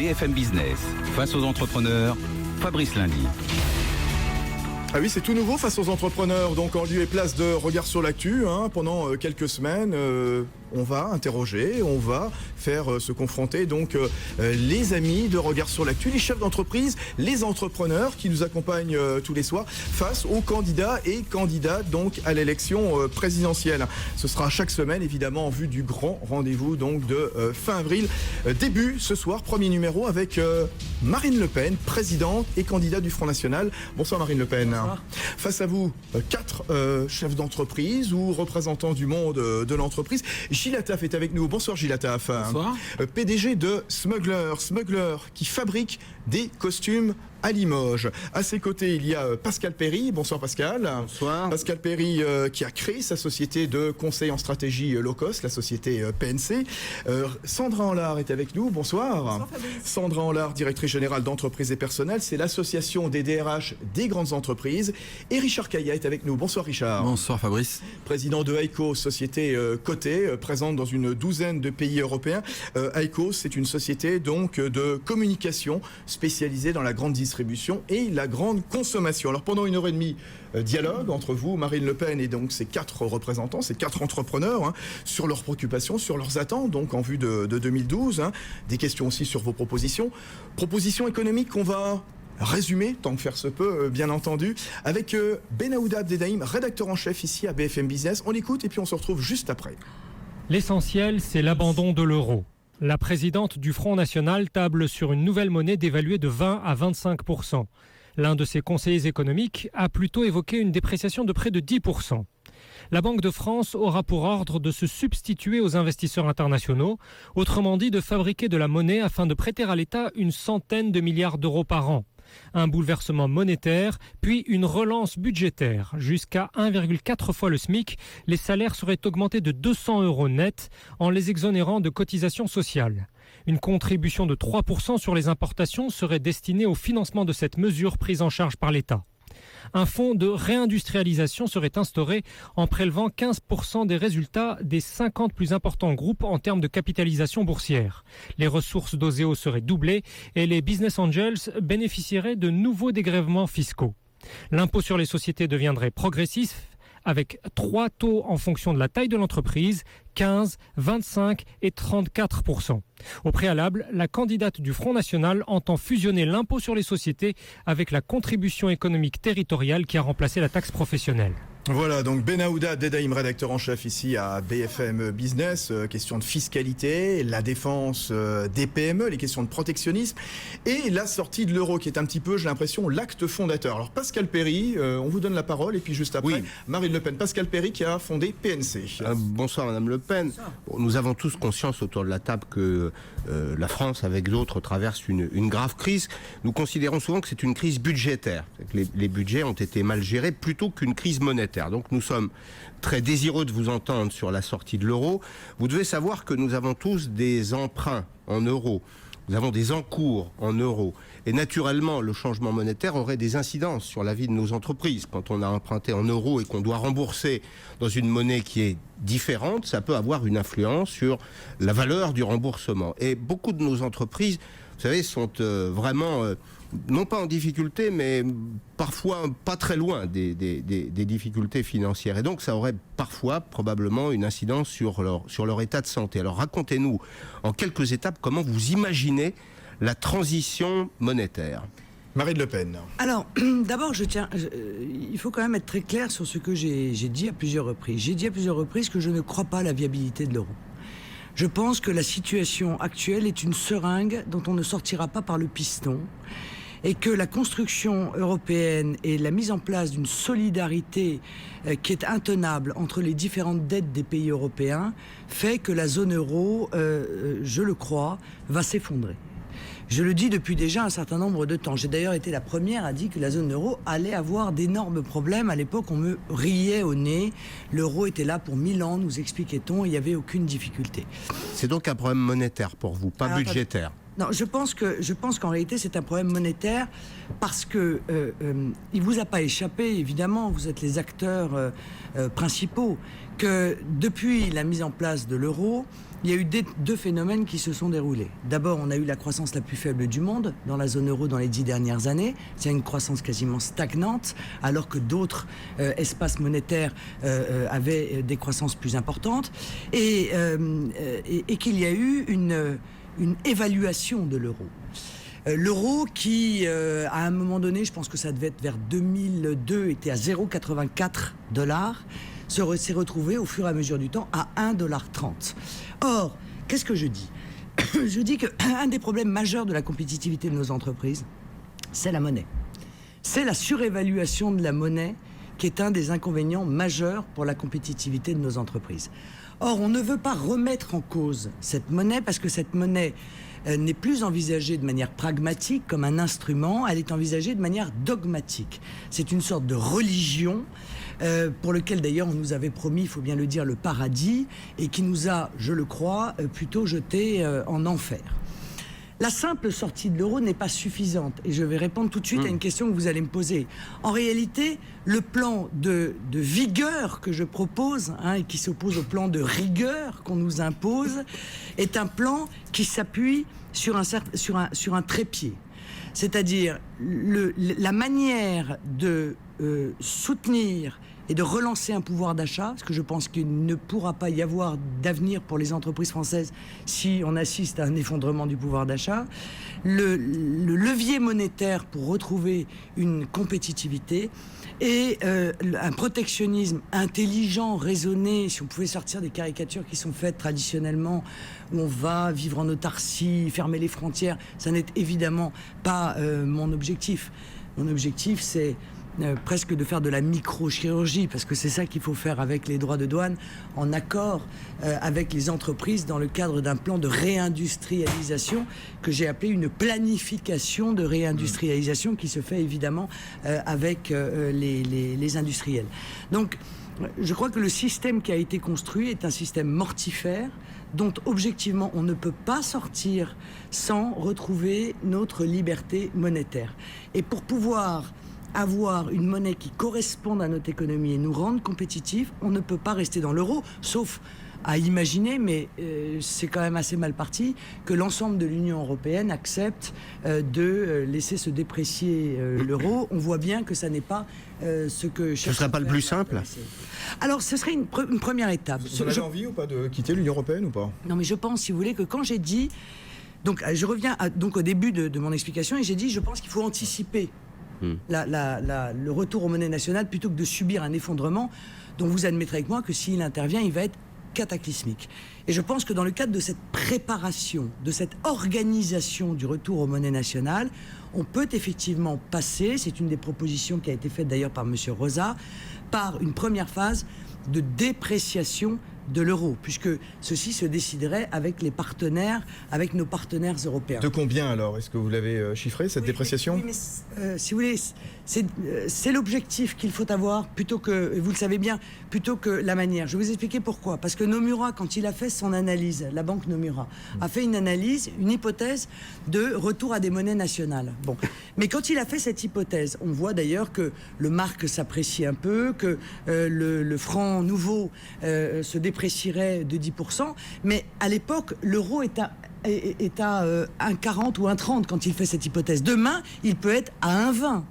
BFM Business. Face aux entrepreneurs, Fabrice Lundy. Ah oui, c'est tout nouveau face aux entrepreneurs. Donc en lieu et place de Regard sur l'actu, pendant quelques semaines, on va interroger, on va faire se confronter donc les amis de Regard sur l'actu, les chefs d'entreprise, les entrepreneurs qui nous accompagnent tous les soirs face aux candidats et candidates donc à l'élection présidentielle. Ce sera chaque semaine évidemment en vue du grand rendez-vous donc de fin avril. Début ce soir, premier numéro avec Marine Le Pen, présidente et candidate du Front National. Bonsoir Marine Le Pen. Bonsoir. Face à vous, 4 chefs d'entreprise ou représentants du monde de l'entreprise. Gilles Attaf est avec nous. Bonsoir Gilles Attaf. Bonsoir. PDG de Smuggler qui fabrique des costumes à Limoges. À ses côtés, il y a Pascal Perry. Bonsoir Pascal. Bonsoir. Pascal Perry qui a créé sa société de conseil en stratégie low cost, la société PNC. Sandra Anlard est avec nous. Bonsoir. Bonsoir Fabrice. Sandra Anlard, directrice générale d'entreprise et personnel. C'est l'association des DRH des grandes entreprises. Et Richard Caillat est avec nous. Bonsoir Richard. Bonsoir Fabrice. Président de Aiko, société cotée, présente dans une douzaine de pays européens. Aiko, c'est une société donc de communication spécialisée dans la grande distribution et la grande consommation. Alors pendant 1h30, dialogue entre vous, Marine Le Pen et donc ces 4 représentants, ces 4 entrepreneurs, sur leurs préoccupations, sur leurs attentes, donc en vue de 2012. Des questions aussi sur vos propositions. Propositions économiques qu'on va résumer, tant que faire se peut, bien entendu, avec Benaouda Abdelrahim, rédacteur en chef ici à BFM Business. On l'écoute et puis on se retrouve juste après. L'essentiel, c'est l'abandon de l'euro. La présidente du Front National table sur une nouvelle monnaie dévaluée de 20 à 25%. L'un de ses conseillers économiques a plutôt évoqué une dépréciation de près de 10%. La Banque de France aura pour ordre de se substituer aux investisseurs internationaux, autrement dit de fabriquer de la monnaie afin de prêter à l'État une centaine de milliards d'euros par an. Un bouleversement monétaire, puis une relance budgétaire. Jusqu'à 1,4 fois le SMIC, les salaires seraient augmentés de 200 € net en les exonérant de cotisations sociales. Une contribution de 3% sur les importations serait destinée au financement de cette mesure prise en charge par l'État. Un fonds de réindustrialisation serait instauré en prélevant 15% des résultats des 50 plus importants groupes en termes de capitalisation boursière. Les ressources d'Oseo seraient doublées et les business angels bénéficieraient de nouveaux dégrèvements fiscaux. L'impôt sur les sociétés deviendrait progressif avec 3 taux en fonction de la taille de l'entreprise, 15, 25 et 34%. Au préalable, la candidate du Front National entend fusionner l'impôt sur les sociétés avec la contribution économique territoriale qui a remplacé la taxe professionnelle. Voilà, donc Benaouda Abdelrahim, rédacteur en chef ici à BFM Business. Question de fiscalité, la défense des PME, les questions de protectionnisme et la sortie de l'euro qui est un petit peu, j'ai l'impression, l'acte fondateur. Alors Pascal Perry, on vous donne la parole et puis juste après, oui. Marine Le Pen. Pascal Perry qui a fondé PNC. Bonsoir Madame Le Pen. Bon, nous avons tous conscience autour de la table que la France, avec d'autres, traverse une grave crise. Nous considérons souvent que c'est une crise budgétaire. Les budgets ont été mal gérés plutôt qu'une crise monétaire. Donc nous sommes très désireux de vous entendre sur la sortie de l'euro. Vous devez savoir que nous avons tous des emprunts en euros. Nous avons des encours en euros. Et naturellement, le changement monétaire aurait des incidences sur la vie de nos entreprises. Quand on a emprunté en euros et qu'on doit rembourser dans une monnaie qui est différente, ça peut avoir une influence sur la valeur du remboursement. Et beaucoup de nos entreprises, vous savez, sont vraiment, non pas en difficulté, mais parfois pas très loin des difficultés financières. Et donc, ça aurait parfois, probablement, une incidence sur leur état de santé. Alors, racontez-nous, en quelques étapes, comment vous imaginez la transition monétaire. Marine Le Pen. Alors, d'abord, il faut quand même être très clair sur ce que j'ai dit à plusieurs reprises. J'ai dit à plusieurs reprises que je ne crois pas à la viabilité de l'euro. Je pense que la situation actuelle est une seringue dont on ne sortira pas par le piston et que la construction européenne et la mise en place d'une solidarité qui est intenable entre les différentes dettes des pays européens fait que la zone euro, je le crois, va s'effondrer. Je le dis depuis déjà un certain nombre de temps. J'ai d'ailleurs été la première à dire que la zone euro allait avoir d'énormes problèmes. À l'époque, on me riait au nez. L'euro était là pour 1000 ans, nous expliquait-on, il n'y avait aucune difficulté. C'est donc un problème monétaire pour vous, pas budgétaire. Non, je pense qu'en réalité c'est un problème monétaire parce que il vous a pas échappé, évidemment, vous êtes les acteurs principaux, que depuis la mise en place de l'euro, il y a eu deux phénomènes qui se sont déroulés. D'abord, on a eu la croissance la plus faible du monde dans la zone euro dans les 10 dernières années. C'est une croissance quasiment stagnante, alors que d'autres espaces monétaires avaient des croissances plus importantes. Et qu'il y a eu une évaluation de l'euro. L'euro qui, à un moment donné, je pense que ça devait être vers 2002, était à 0,84 $, s'est retrouvé au fur et à mesure du temps à 1,30 $. Or, qu'est-ce que je dis ? Je dis qu'un des problèmes majeurs de la compétitivité de nos entreprises, c'est la monnaie. C'est la surévaluation de la monnaie qui est un des inconvénients majeurs pour la compétitivité de nos entreprises. Or, on ne veut pas remettre en cause cette monnaie parce que cette monnaie n'est plus envisagée de manière pragmatique comme un instrument, elle est envisagée de manière dogmatique. C'est une sorte de religion pour lequel d'ailleurs on nous avait promis, il faut bien le dire, le paradis et qui nous a, je le crois, plutôt jetés en enfer. La simple sortie de l'euro n'est pas suffisante. Et je vais répondre tout de suite à une question que vous allez me poser. En réalité, le plan de vigueur que je propose, et qui s'oppose au plan de rigueur qu'on nous impose, est un plan qui s'appuie sur un trépied. C'est-à-dire la manière de soutenir et de relancer un pouvoir d'achat, parce que je pense qu'il ne pourra pas y avoir d'avenir pour les entreprises françaises si on assiste à un effondrement du pouvoir d'achat, le levier monétaire pour retrouver une compétitivité et un protectionnisme intelligent, raisonné, si on pouvait sortir des caricatures qui sont faites traditionnellement, où on va vivre en autarcie, fermer les frontières, ça n'est évidemment pas mon objectif. Mon objectif, c'est presque de faire de la microchirurgie, parce que c'est ça qu'il faut faire avec les droits de douane, en accord avec les entreprises dans le cadre d'un plan de réindustrialisation que j'ai appelé une planification de réindustrialisation qui se fait évidemment avec les industriels. Donc, je crois que le système qui a été construit est un système mortifère dont objectivement on ne peut pas sortir sans retrouver notre liberté monétaire. Et pour pouvoir avoir une monnaie qui corresponde à notre économie et nous rende compétitifs, on ne peut pas rester dans l'euro, sauf à imaginer, mais c'est quand même assez mal parti, que l'ensemble de l'Union européenne accepte de laisser se déprécier l'euro. On voit bien que ça n'est pas ce que... Ce ne serait pas le plus simple ? Alors, ce serait une première étape. Vous avez envie ou pas de quitter l'Union européenne ou pas ? Non, mais je pense, si vous voulez, que quand j'ai dit... Donc, je reviens donc au début de mon explication, et j'ai dit, je pense qu'il faut anticiper le retour aux monnaies nationales plutôt que de subir un effondrement dont vous admettrez avec moi que s'il intervient, il va être cataclysmique. Et je pense que dans le cadre de cette préparation, de cette organisation du retour aux monnaies nationales, on peut effectivement passer, c'est une des propositions qui a été faite d'ailleurs par M. Rosa, par une première phase de dépréciation de l'euro, puisque ceci se déciderait avec les partenaires, avec nos partenaires européens. De combien alors ? Est-ce que vous l'avez chiffré, cette dépréciation ? Oui, mais si vous voulez, c'est l'objectif qu'il faut avoir, plutôt que, vous le savez bien, plutôt que la manière. Je vais vous expliquer pourquoi. Parce que Nomura, quand il a fait son analyse, la banque Nomura, a fait une analyse, une hypothèse de retour à des monnaies nationales. Bon. Mais quand il a fait cette hypothèse, on voit d'ailleurs que le marque s'apprécie un peu, que le franc nouveau se déprécierait de 10%, mais à l'époque, l'euro est à 1,40 ou 1,30 quand il fait cette hypothèse. Demain, il peut être à 1,20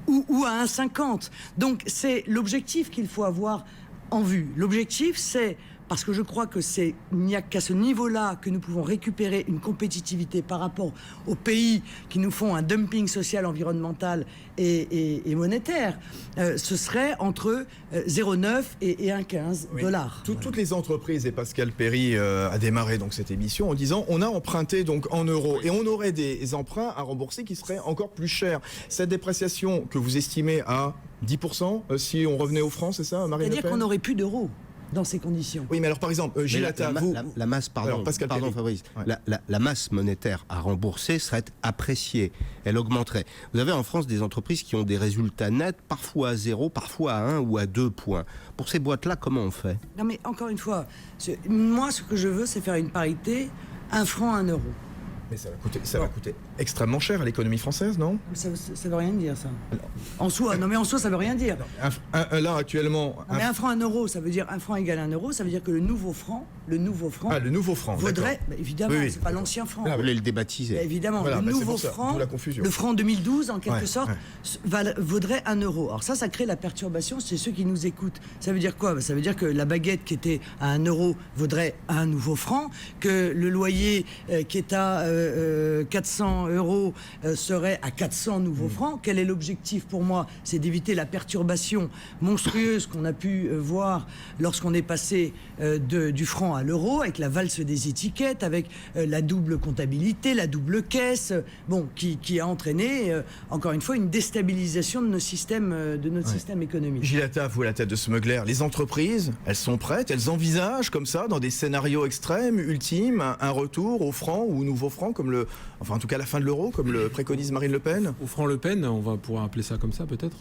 ou à 1,50. Donc, c'est l'objectif qu'il faut avoir en vue. L'objectif, c'est, parce que je crois que il n'y a qu'à ce niveau-là que nous pouvons récupérer une compétitivité par rapport aux pays qui nous font un dumping social, environnemental et monétaire. Ce serait entre 0,9 et 1,15 $. Toutes les entreprises, et Pascal Perry a démarré donc cette émission en disant on a emprunté donc en euros et on aurait des emprunts à rembourser qui seraient encore plus chers. Cette dépréciation que vous estimez à 10% si on revenait aux francs, c'est ça, Marine Le Pen ? C'est-à-dire qu'on n'aurait plus d'euros dans ces conditions. Oui, mais alors par exemple, Gilles Attard, vous... La masse, pardon Fabrice, ouais. la masse monétaire à rembourser serait appréciée, elle augmenterait. Vous avez en France des entreprises qui ont des résultats nets, parfois à 0, parfois à 1 ou à 2 points. Pour ces boîtes-là, comment on fait ? Non mais encore une fois, moi ce que je veux, c'est faire une parité, 1 franc, 1 euro. Mais ça va coûter extrêmement cher à l'économie française, non? Ça veut rien dire, ça. En soi, ça veut rien dire. Là, actuellement... Mais un franc, un euro, ça veut dire un franc égale un euro, ça veut dire que le nouveau franc le nouveau franc, vaudrait, évidemment, oui. c'est pas l'ancien franc. Vous voulez le débaptiser. Évidemment, Voilà, le nouveau c'est franc, la confusion. le franc 2012, en quelque sorte, vaudrait un euro. Alors ça crée la perturbation, c'est ceux qui nous écoutent. Ça veut dire quoi? Ça veut dire que la baguette qui était à 1 euro vaudrait un nouveau franc, que le loyer qui est à 400 euros serait à 400 nouveaux francs. Quel est l'objectif pour moi? C'est d'éviter la perturbation monstrueuse qu'on a pu voir lorsqu'on est passé du franc à l'euro, avec la valse des étiquettes, avec la double comptabilité, la double caisse, qui a entraîné, encore une fois, une déstabilisation de notre système économique. Gilles Attaf, vous à la tête de Smuggler, les entreprises, elles sont prêtes, elles envisagent comme ça, dans des scénarios extrêmes, ultimes, un retour au franc ou au nouveau franc, en tout cas la fin de l'euro, comme le préconise Marine Le Pen? Au franc Le Pen, on va pouvoir appeler ça comme ça peut-être,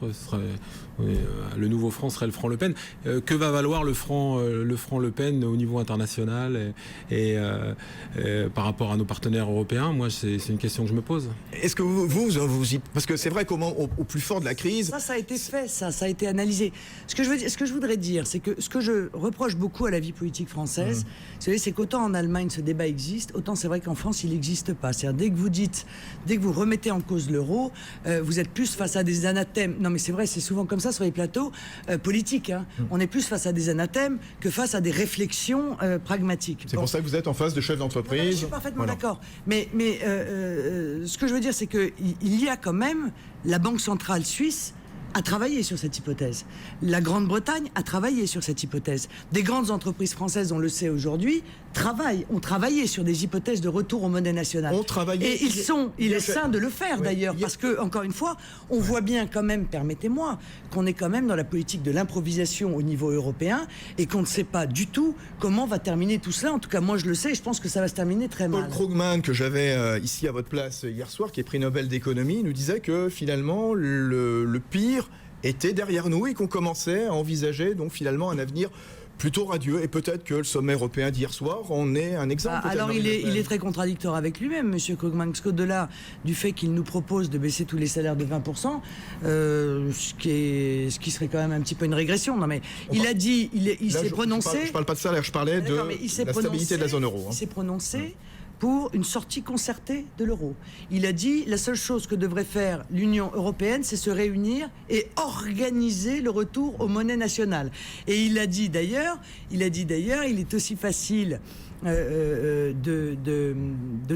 le nouveau franc serait le franc Le Pen. Que va valoir le franc Le Pen au niveau international et par rapport à nos partenaires européens? Moi, c'est une question que je me pose. Est-ce que parce que c'est vrai qu'au plus fort de la crise... Ça a été fait, ça a été analysé. Ce que je voudrais dire, c'est que ce que je reproche beaucoup à la vie politique française, c'est qu'autant en Allemagne ce débat existe, autant c'est vrai qu'en France il n'existe pas. C'est-à-dire dès que vous remettez en cause l'euro, vous êtes plus face à des anathèmes. Non mais c'est vrai, c'est souvent comme ça sur les plateaux politiques. On est plus face à des anathèmes que face à des réflexions pragmatiques. C'est pour ça que vous êtes en face de chefs d'entreprise. Je suis parfaitement d'accord. Mais ce que je veux dire, c'est qu'il y a quand même la Banque centrale suisse a travaillé sur cette hypothèse. La Grande-Bretagne a travaillé sur cette hypothèse. Des grandes entreprises françaises, on le sait aujourd'hui, ont travaillé sur des hypothèses de retour aux monnaies nationales. Et il est sain de le faire d'ailleurs, parce que, encore une fois, on voit bien quand même, permettez-moi, qu'on est quand même dans la politique de l'improvisation au niveau européen et qu'on ne sait pas du tout comment va terminer tout cela. En tout cas, moi je le sais et je pense que ça va se terminer très mal. Paul Krugman, que j'avais ici à votre place hier soir, qui est prix Nobel d'économie, nous disait que finalement le pire était derrière nous et qu'on commençait à envisager donc finalement un avenir plutôt radieux, et peut-être que le sommet européen d'hier soir en est un exemple. Alors il est très contradictoire avec lui-même, Monsieur Krugman, parce qu'au-delà du fait qu'il nous propose de baisser tous les salaires de 20%, ce qui serait quand même un petit peu une régression. Non mais il s'est prononcé. Je parle pas de salaire, je parlais de la stabilité de la zone euro. Il s'est prononcé pour une sortie concertée de l'euro. Il a dit la seule chose que devrait faire l'Union européenne, c'est se réunir et organiser le retour aux monnaies nationales. Et il a dit d'ailleurs, il est aussi facile de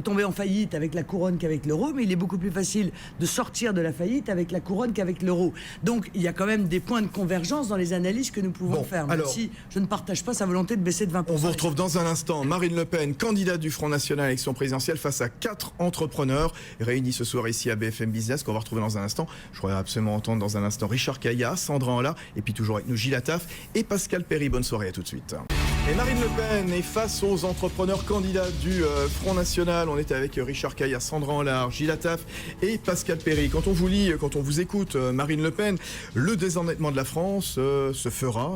tomber en faillite avec la couronne qu'avec l'euro, mais il est beaucoup plus facile de sortir de la faillite avec la couronne qu'avec l'euro. Donc il y a quand même des points de convergence dans les analyses que nous pouvons faire, même si je ne partage pas sa volonté de baisser de 20%. On vous retrouve dans un instant. Marine Le Pen, candidate du Front National à l'élection présidentielle, face à 4 entrepreneurs réunis ce soir ici à BFM Business, qu'on va retrouver dans un instant. Je voudrais absolument entendre dans un instant Richard Caillat, Sandra Anla, et puis toujours avec nous Gilles Attaf et Pascal Perry. Bonne soirée, à tout de suite. Et Marine Le Pen est face aux entrepreneurs candidats du Front National. On était avec Richard Caillat, Sandra Anla, Gilles Attaf et Pascal Perry. Quand on vous écoute, Marine Le Pen, le désendettement de la France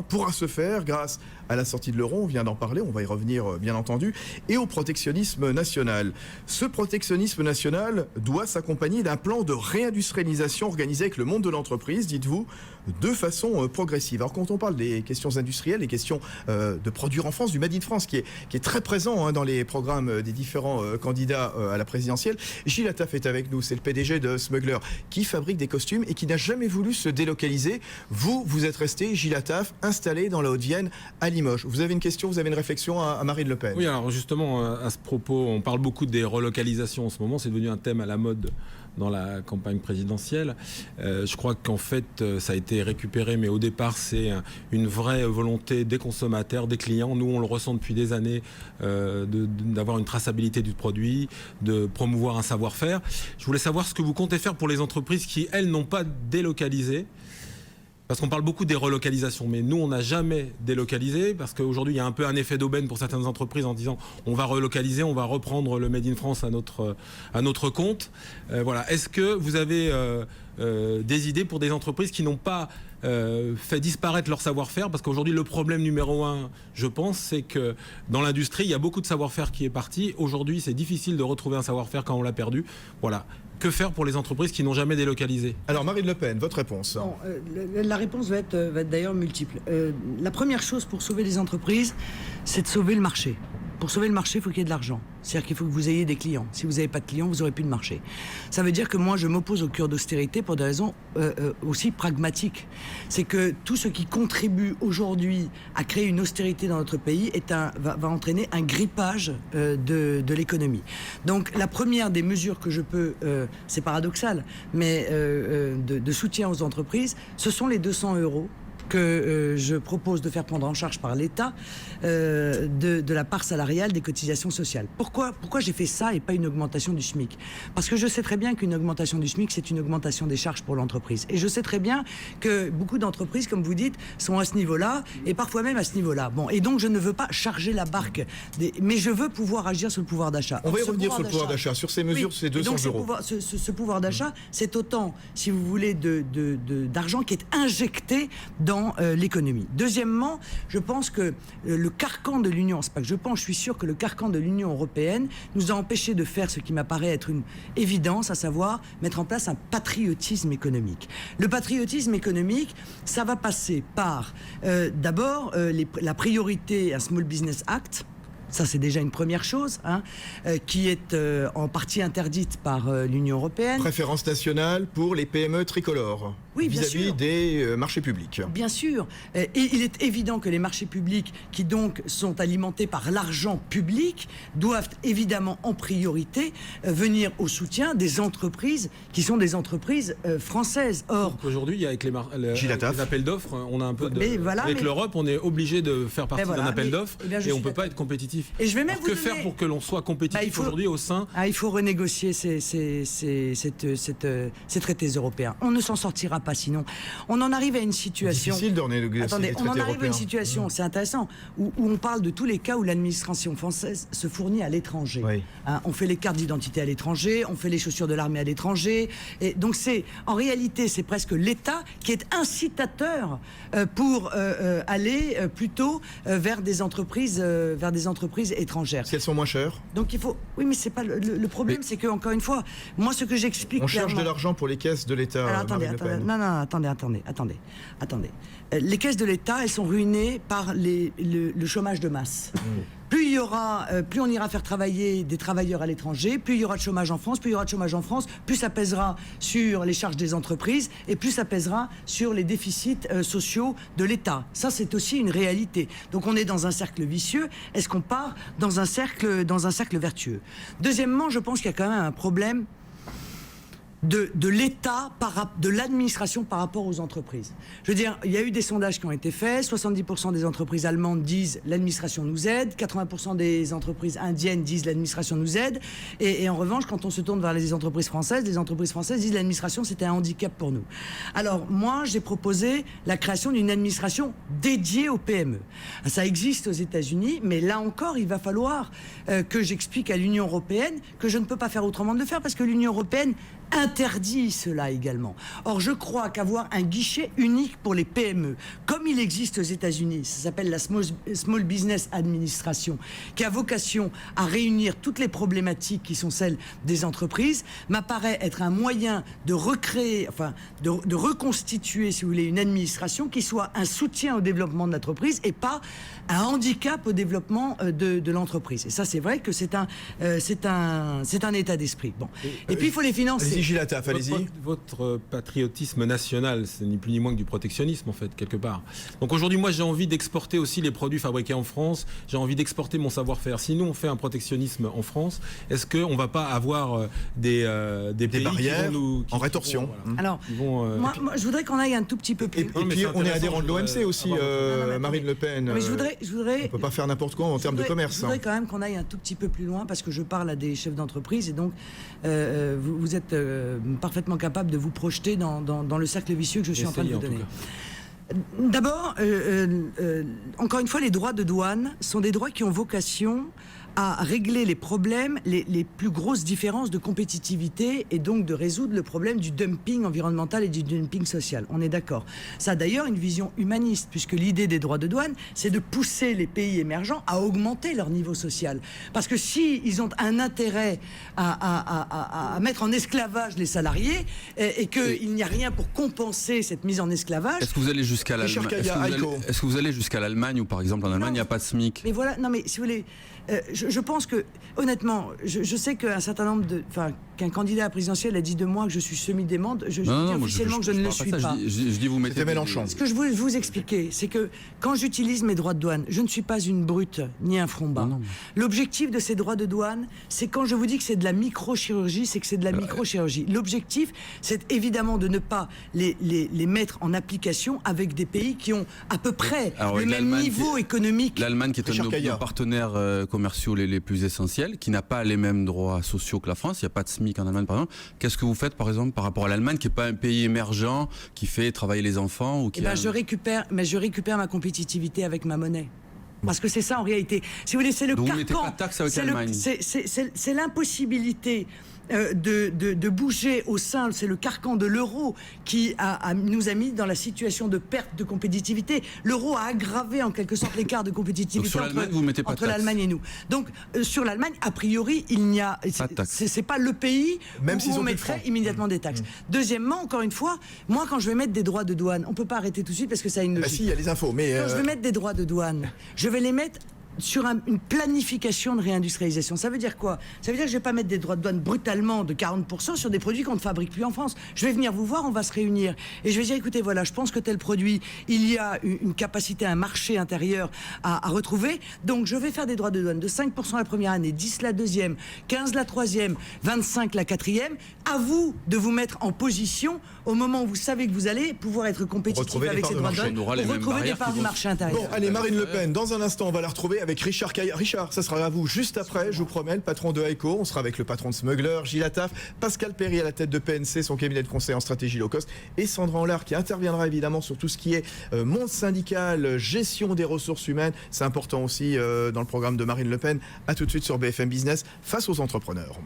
pourra se faire grâce à la sortie de l'euro. On vient d'en parler, on va y revenir bien entendu, et au protectionnisme national. Ce protectionnisme national doit s'accompagner d'un plan de réindustrialisation organisé avec le monde de l'entreprise, dites-vous, de façon progressive. Alors quand on parle des questions industrielles, des questions de produire en France, du Made in France, qui est très présent dans les programmes des différents candidats à la présidentielle. Gilles Attaf est avec nous, c'est le PDG de Smuggler, qui fabrique des costumes et qui n'a jamais voulu se délocaliser. Vous êtes resté, Gilles Attaf, installé dans la Haute-Vienne, à Limoges. Vous avez une question, vous avez une réflexion à Marine Le Pen? Oui, alors justement, à ce propos, on parle beaucoup des relocalisations en ce moment, c'est devenu un thème à la mode dans la campagne présidentielle. Je crois qu'en fait, ça a été récupéré, mais au départ, c'est une vraie volonté des consommateurs, des clients. Nous, on le ressent depuis des années, d'avoir une traçabilité du produit, de promouvoir un savoir-faire. Je voulais savoir ce que vous comptez faire pour les entreprises qui, elles, n'ont pas délocalisé. Parce qu'on parle beaucoup des relocalisations, mais nous, on n'a jamais délocalisé, parce qu'aujourd'hui, il y a un peu un effet d'aubaine pour certaines entreprises en disant on va relocaliser, on va reprendre le Made in France à notre compte. Voilà. Est-ce que vous avez des idées pour des entreprises qui n'ont pas fait disparaître leur savoir-faire, parce qu'aujourd'hui le problème numéro 1, je pense, c'est que dans l'industrie, il y a beaucoup de savoir-faire qui est parti. Aujourd'hui, c'est difficile de retrouver un savoir-faire quand on l'a perdu. Voilà. Que faire pour les entreprises qui n'ont jamais délocalisé? Alors Marine Le Pen, votre réponse? Bon, la réponse va être d'ailleurs multiple. La première chose pour sauver les entreprises, c'est de sauver le marché. Pour sauver le marché, il faut qu'il y ait de l'argent. C'est-à-dire qu'il faut que vous ayez des clients. Si vous n'avez pas de clients, vous n'aurez plus de marché. Ça veut dire que moi, je m'oppose au cure d'austérité pour des raisons aussi pragmatiques. C'est que tout ce qui contribue aujourd'hui à créer une austérité dans notre pays va entraîner un grippage de l'économie. Donc la première des mesures que je peux, c'est paradoxal, mais de soutien aux entreprises, ce sont les 200 € que je propose de faire prendre en charge par l'État de la part salariale des cotisations sociales. Pourquoi j'ai fait ça et pas une augmentation du SMIC? Parce que je sais très bien qu'une augmentation du SMIC, c'est une augmentation des charges pour l'entreprise. Et je sais très bien que beaucoup d'entreprises, comme vous dites, sont à ce niveau-là et parfois même à ce niveau-là. Bon, et donc je ne veux pas charger la barque, mais je veux pouvoir agir sur le pouvoir d'achat. On va y revenir sur le pouvoir d'achat, sur ces mesures, ces 200 €. Ce pouvoir d'achat, c'est autant, si vous voulez, d'argent qui est injecté dans l'économie. Deuxièmement, je pense que le carcan de l'Union, c'est pas que je pense, je suis sûr que le carcan de l'Union européenne nous a empêchés de faire ce qui m'apparaît être une évidence, à savoir mettre en place un patriotisme économique. Le patriotisme économique, ça va passer par d'abord la priorité, un Small Business Act. Ça, c'est déjà une première chose, qui est en partie interdite par l'Union européenne. Préférence nationale pour les PME tricolores, oui, vis-à-vis des marchés publics. Bien sûr. Et il est évident que les marchés publics, qui donc sont alimentés par l'argent public, doivent évidemment en priorité venir au soutien des entreprises qui sont des entreprises françaises. Or, aujourd'hui, avec les appels d'offres, on a un peu avec l'Europe, on est obligé de faire partie d'un appel d'offres et on ne peut pas être compétitif. Et je vais même que faire pour que l'on soit compétitif aujourd'hui au sein il faut renégocier ces traités européens. On ne s'en sortira pas sinon. On en arrive à une situation... Difficile de renégocier les traités européens. On en arrive à une situation, c'est intéressant, où on parle de tous les cas où l'administration française se fournit à l'étranger. Oui. On fait les cartes d'identité à l'étranger, on fait les chaussures de l'armée à l'étranger. Et donc en réalité, c'est presque l'État qui est incitateur pour aller plutôt vers des entreprises étrangères. Si elles sont moins chères. Donc il faut... Oui, mais c'est pas le problème, c'est que encore une fois, moi ce que j'explique... On cherche de l'argent pour les caisses de l'État. Alors attendez. Les caisses de l'État, elles sont ruinées par le chômage de masse. Plus on ira faire travailler des travailleurs à l'étranger, plus il y aura de chômage en France, plus ça pèsera sur les charges des entreprises et plus ça pèsera sur les déficits sociaux de l'État. Ça, c'est aussi une réalité. Donc on est dans un cercle vicieux. Est-ce qu'on part dans un cercle vertueux? Deuxièmement, je pense qu'il y a quand même un problème de l'État, de l'administration par rapport aux entreprises. Je veux dire, il y a eu des sondages qui ont été faits, 70% des entreprises allemandes disent l'administration nous aide, 80% des entreprises indiennes disent l'administration nous aide, et en revanche, quand on se tourne vers les entreprises françaises disent l'administration c'était un handicap pour nous. Alors moi, j'ai proposé la création d'une administration dédiée aux PME. Ça existe aux États-Unis, mais là encore, il va falloir que j'explique à l'Union européenne que je ne peux pas faire autrement de le faire, parce que l'Union européenne interdit cela également. Or, je crois qu'avoir un guichet unique pour les PME, comme il existe aux États-Unis, ça s'appelle la Small Business Administration, qui a vocation à réunir toutes les problématiques qui sont celles des entreprises, m'apparaît être un moyen de recréer, de reconstituer, si vous voulez, une administration qui soit un soutien au développement de l'entreprise et pas un handicap au développement de l'entreprise. Et ça, c'est vrai que c'est un état d'esprit. Bon. Et puis, il faut les financer. Gilles Attaf, allez-y. Votre patriotisme national, c'est ni plus ni moins que du protectionnisme, en fait, quelque part. Donc aujourd'hui, moi, j'ai envie d'exporter aussi les produits fabriqués en France. J'ai envie d'exporter mon savoir-faire. Si nous, on fait un protectionnisme en France, est-ce qu'on ne va pas avoir des pays barrières qui vont en rétorsion? Alors, moi, je voudrais qu'on aille un tout petit peu plus... Et puis, on est adhérent de l'OMC aussi, Marine Le Pen. Mais je voudrais... On ne peut pas faire n'importe quoi en termes de commerce. Je voudrais quand même qu'on aille un tout petit peu plus loin, parce que je parle à des chefs d'entreprise, et donc vous êtes... parfaitement capable de vous projeter dans le cercle vicieux que je suis en train de vous donner. D'abord, encore une fois, les droits de douane sont des droits qui ont vocation à régler les problèmes, les plus grosses différences de compétitivité et donc de résoudre le problème du dumping environnemental et du dumping social. On est d'accord. Ça a d'ailleurs une vision humaniste, puisque l'idée des droits de douane, c'est de pousser les pays émergents à augmenter leur niveau social. Parce que si ils ont un intérêt à mettre en esclavage les salariés et qu'il n'y a rien pour compenser cette mise en esclavage... Est-ce que vous allez jusqu'à l'Allemagne? Est-ce que vous allez jusqu'à l'Allemagne, où par exemple en Allemagne il n'y a pas de SMIC? Mais voilà, non mais si vous voulez, je pense que, honnêtement, je sais qu'un certain nombre qu'un candidat à la présidentielle a dit de moi que je suis semi-démente. Je dis officiellement que je ne le suis pas. Je dis vous mettez Mélenchon. Ce que je veux vous expliquer, c'est que quand j'utilise mes droits de douane, je ne suis pas une brute ni un front bas. L'objectif de ces droits de douane, c'est quand je vous dis que c'est de la microchirurgie, c'est que c'est de la microchirurgie. L'objectif, c'est évidemment de ne pas les mettre en application avec des pays qui ont à peu près le même niveau économique. L'Allemagne, qui est un de nos partenaires commerciaux les plus essentiels, qui n'a pas les mêmes droits sociaux que la France. Il n'y a pas de SMIC en Allemagne, par exemple. Qu'est-ce que vous faites, par exemple, par rapport à l'Allemagne, qui n'est pas un pays émergent, qui fait travailler les enfants ou qui je récupère ma compétitivité avec ma monnaie. Parce que c'est ça en réalité. Si vous voulez, c'est le carcan. Vous ne mettez pas de taxe avec l'Allemagne. C'est l'impossibilité de bouger au sein, c'est le carcan de l'euro qui nous a mis dans la situation de perte de compétitivité. L'euro a aggravé en quelque sorte l'écart de compétitivité entre l'Allemagne et nous. Donc sur l'Allemagne, a priori, il n'y a c'est pas le pays même où on mettrait immédiatement des taxes. Deuxièmement, encore une fois, moi quand je vais mettre des droits de douane, on peut pas arrêter tout de suite parce que ça a une logique. Si, il y a les infos, mais quand je vais mettre des droits de douane, je vais les mettre sur une planification de réindustrialisation. Ça veut dire quoi? Ça veut dire que je ne vais pas mettre des droits de douane brutalement de 40% sur des produits qu'on ne fabrique plus en France. Je vais venir vous voir, on va se réunir. Et je vais dire, écoutez, voilà, je pense que tel produit, il y a une capacité, un marché intérieur à retrouver. Donc, je vais faire des droits de douane de 5% la première année, 10 la deuxième, 15 la troisième, 25 la quatrième. À vous de vous mettre en position au moment où vous savez que vous allez pouvoir être compétitif avec ces droits de douane pour retrouver des parts du marché intérieur. Bon, allez, Marine Le Pen, dans un instant, on va la retrouver avec Richard Caillard. Richard, ça sera à vous juste après, je vous promets, le patron de Aeco. On sera avec le patron de Smuggler, Gilles Attaf, Pascal Perry à la tête de PNC, son cabinet de conseil en stratégie low cost, et Sandra Anlard qui interviendra évidemment sur tout ce qui est monde syndical, gestion des ressources humaines. C'est important aussi dans le programme de Marine Le Pen. À tout de suite sur BFM Business, face aux entrepreneurs.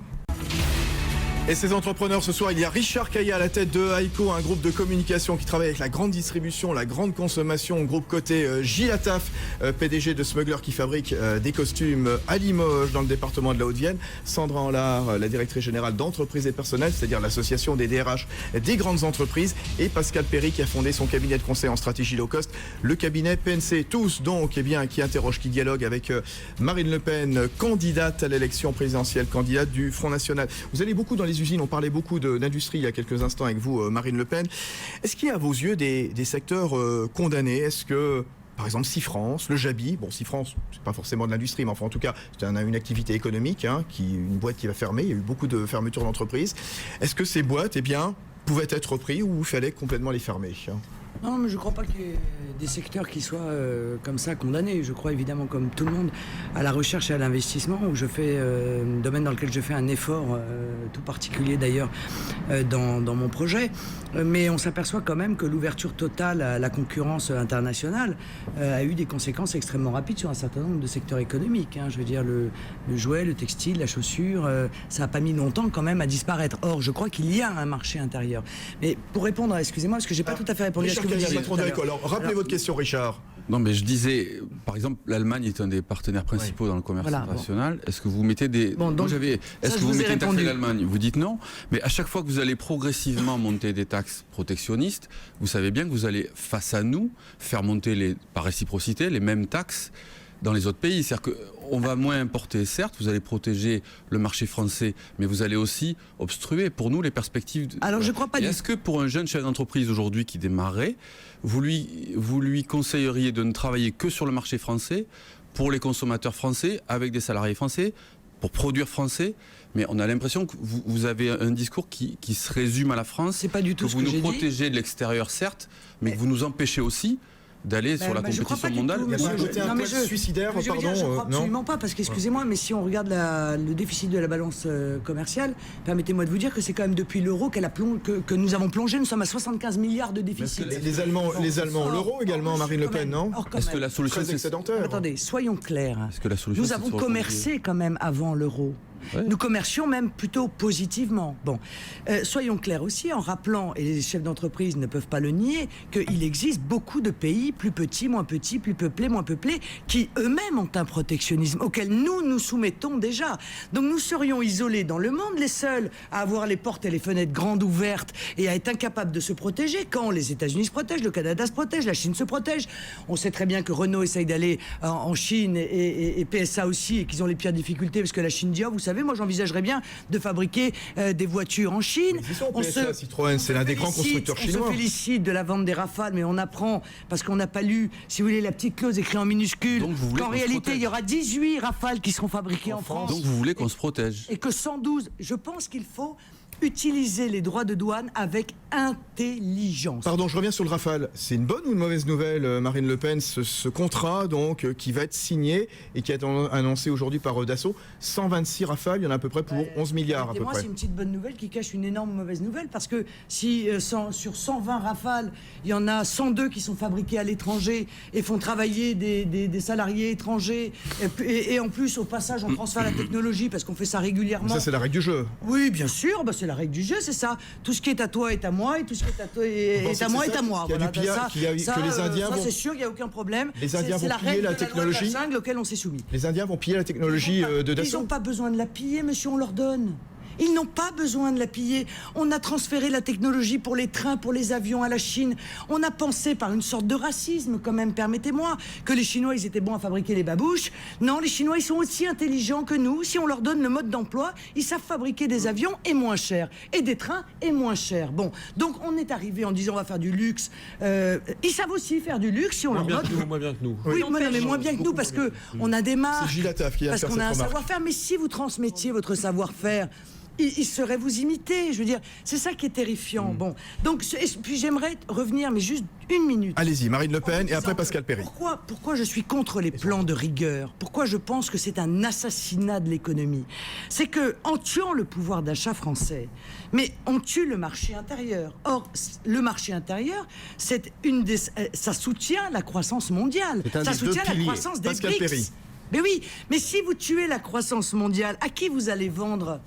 Et ces entrepreneurs, ce soir, il y a Richard Caillard à la tête de Aeco, un groupe de communication qui travaille avec la grande distribution, la grande consommation, groupe côté Gilles Attaf, PDG de Smuggler qui fabrique des costumes à Limoges dans le département de la Haute-Vienne, Sandra Anlard, la directrice générale d'entreprise et personnel, c'est-à-dire l'association des DRH des grandes entreprises, et Pascal Perry qui a fondé son cabinet de conseil en stratégie low cost, le cabinet PNC. Tous donc, qui interrogent, qui dialoguent avec Marine Le Pen, candidate à l'élection présidentielle, candidate du Front National. Vous allez beaucoup dans les usines, on parlait beaucoup d'industrie il y a quelques instants avec vous, Marine Le Pen. Est-ce qu'il y a à vos yeux des secteurs condamnés? Est-ce que, par exemple, Sifrance, le Jabi, bon, Sifrance, c'est pas forcément de l'industrie, mais enfin, en tout cas, c'est une activité économique, une boîte qui va fermer. Il y a eu beaucoup de fermetures d'entreprises. Est-ce que ces boîtes, pouvaient être reprises ou il fallait complètement les fermer? Non, mais je ne crois pas qu'il y ait des secteurs qui soient comme ça condamnés. Je crois évidemment, comme tout le monde, à la recherche et à l'investissement, où je fais un domaine dans lequel je fais un effort tout particulier d'ailleurs dans mon projet. Mais on s'aperçoit quand même que l'ouverture totale à la concurrence internationale a eu des conséquences extrêmement rapides sur un certain nombre de secteurs économiques. Je veux dire, le jouet, le textile, la chaussure, ça n'a pas mis longtemps quand même à disparaître. Or, je crois qu'il y a un marché intérieur. Mais pour répondre, excusez-moi, parce que je n'ai pas tout à fait répondu à ce que vous disiez. Alors, rappelez votre question, Richard. Non, mais je disais, par exemple, l'Allemagne est un des partenaires principaux dans le commerce international. Est-ce que vous mettez des... Est-ce que vous mettez une taxe à l'Allemagne? Vous dites non. Mais à chaque fois que vous allez progressivement monter des taxes protectionnistes, vous savez bien que vous allez, face à nous, faire monter par réciprocité les mêmes taxes dans les autres pays. C'est-à-dire qu'on va moins importer, certes, vous allez protéger le marché français, mais vous allez aussi obstruer, pour nous, les perspectives... Alors, je crois pas... Est-ce que pour un jeune chef d'entreprise aujourd'hui qui démarrait, vous lui conseilleriez de ne travailler que sur le marché français, pour les consommateurs français, avec des salariés français, pour produire français? Mais on a l'impression que vous avez un discours qui se résume à la France. C'est pas du tout ce que j'ai dit. Vous nous protégez de l'extérieur, certes, mais que vous nous empêchez aussi d'aller sur la compétition mondiale. Il y a un côté un peu suicidaire, pardon. Je ne crois absolument pas, parce qu'excusez-moi, mais si on regarde le déficit de la balance commerciale, permettez-moi de vous dire que c'est quand même depuis l'euro que nous avons plongé. Nous sommes à 75 milliards de déficit. Les Allemands ont l'euro également, Marine Le Pen, non? Est-ce que la solution c'est excédentaire? Attendez, soyons clairs. Nous avons commercé quand même avant l'euro. Ouais. Nous commercions même plutôt positivement. Bon, soyons clairs aussi en rappelant, et les chefs d'entreprise ne peuvent pas le nier, qu'il existe beaucoup de pays plus petits, plus peuplés, moins peuplés, qui eux-mêmes ont un protectionnisme auquel nous nous soumettons déjà. Donc nous serions isolés dans le monde, les seuls à avoir les portes et les fenêtres grandes ouvertes et à être incapables de se protéger quand les États-Unis se protègent, le Canada se protège, la Chine se protège. On sait très bien que Renault essaye d'aller en Chine et PSA aussi, et qu'ils ont les pires difficultés parce que la Chine dit, oh, vous savez, moi j'envisagerais bien de fabriquer des voitures en Chine. Citroën, c'est l'un des grands constructeurs chinois. On se félicite de la vente des Rafales, mais on apprend, parce qu'on n'a pas lu, si vous voulez, la petite clause écrite en minuscule, qu'en réalité il y aura 18 Rafales qui seront fabriquées en France. Donc vous voulez qu'on se protège. Et que 112, je pense qu'il faut utiliser les droits de douane avec intelligence. Pardon, je reviens sur le Rafale. C'est une bonne ou une mauvaise nouvelle, Marine Le Pen, ce contrat donc qui va être signé et qui est annoncé aujourd'hui par Dassault, 126 Rafales, il y en a à peu près pour 11 milliards à peu près. C'est une petite bonne nouvelle qui cache une énorme mauvaise nouvelle, parce que si sur 120 Rafales, il y en a 102 qui sont fabriqués à l'étranger et font travailler des salariés étrangers, et en plus au passage on transfère la technologie parce qu'on fait ça régulièrement. Mais ça c'est la règle du jeu. Oui, bien sûr, c'est la règle du jeu, c'est ça. Tout ce qui est à toi est à moi, et tout ce qui est à toi est à moi est à moi. Que les Indiens vont... c'est sûr, il n'y a aucun problème. Les Indiens vont piller la technologie. C'est la loi auquel on s'est soumis. Les Indiens vont piller la technologie de Dassault. Ils n'ont pas besoin de la piller, monsieur, on leur donne. Ils n'ont pas besoin de la piller. On a transféré la technologie pour les trains, pour les avions à la Chine. On a pensé, par une sorte de racisme quand même, permettez-moi, que les Chinois, ils étaient bons à fabriquer les babouches. Non, les Chinois, ils sont aussi intelligents que nous. Si on leur donne le mode d'emploi, ils savent fabriquer des avions et moins cher, et des trains et moins cher. Bon, donc on est arrivé en disant on va faire du luxe. Ils savent aussi faire du luxe si on leur donne... Moins bien que nous. Oui, mais moins bien que nous, parce qu'on a des marques, c'est Gilles Attaf qui a parce qu'on a un savoir-faire. Mais si vous transmettiez votre savoir-faire, il saurait vous imiter. Je veux dire, c'est ça qui est terrifiant. Bon, donc, puis j'aimerais revenir, mais juste une minute. Allez-y, Marine Le Pen, et après Pascal Perry. Pourquoi je suis contre les plans de rigueur? Pourquoi je pense que c'est un assassinat de l'économie? C'est que, en tuant le pouvoir d'achat français, mais on tue le marché intérieur. Or, le marché intérieur, ça soutient la croissance mondiale. Ça soutient la croissance des Pascal BRICS. Perry. Mais oui, mais si vous tuez la croissance mondiale, à qui vous allez vendre?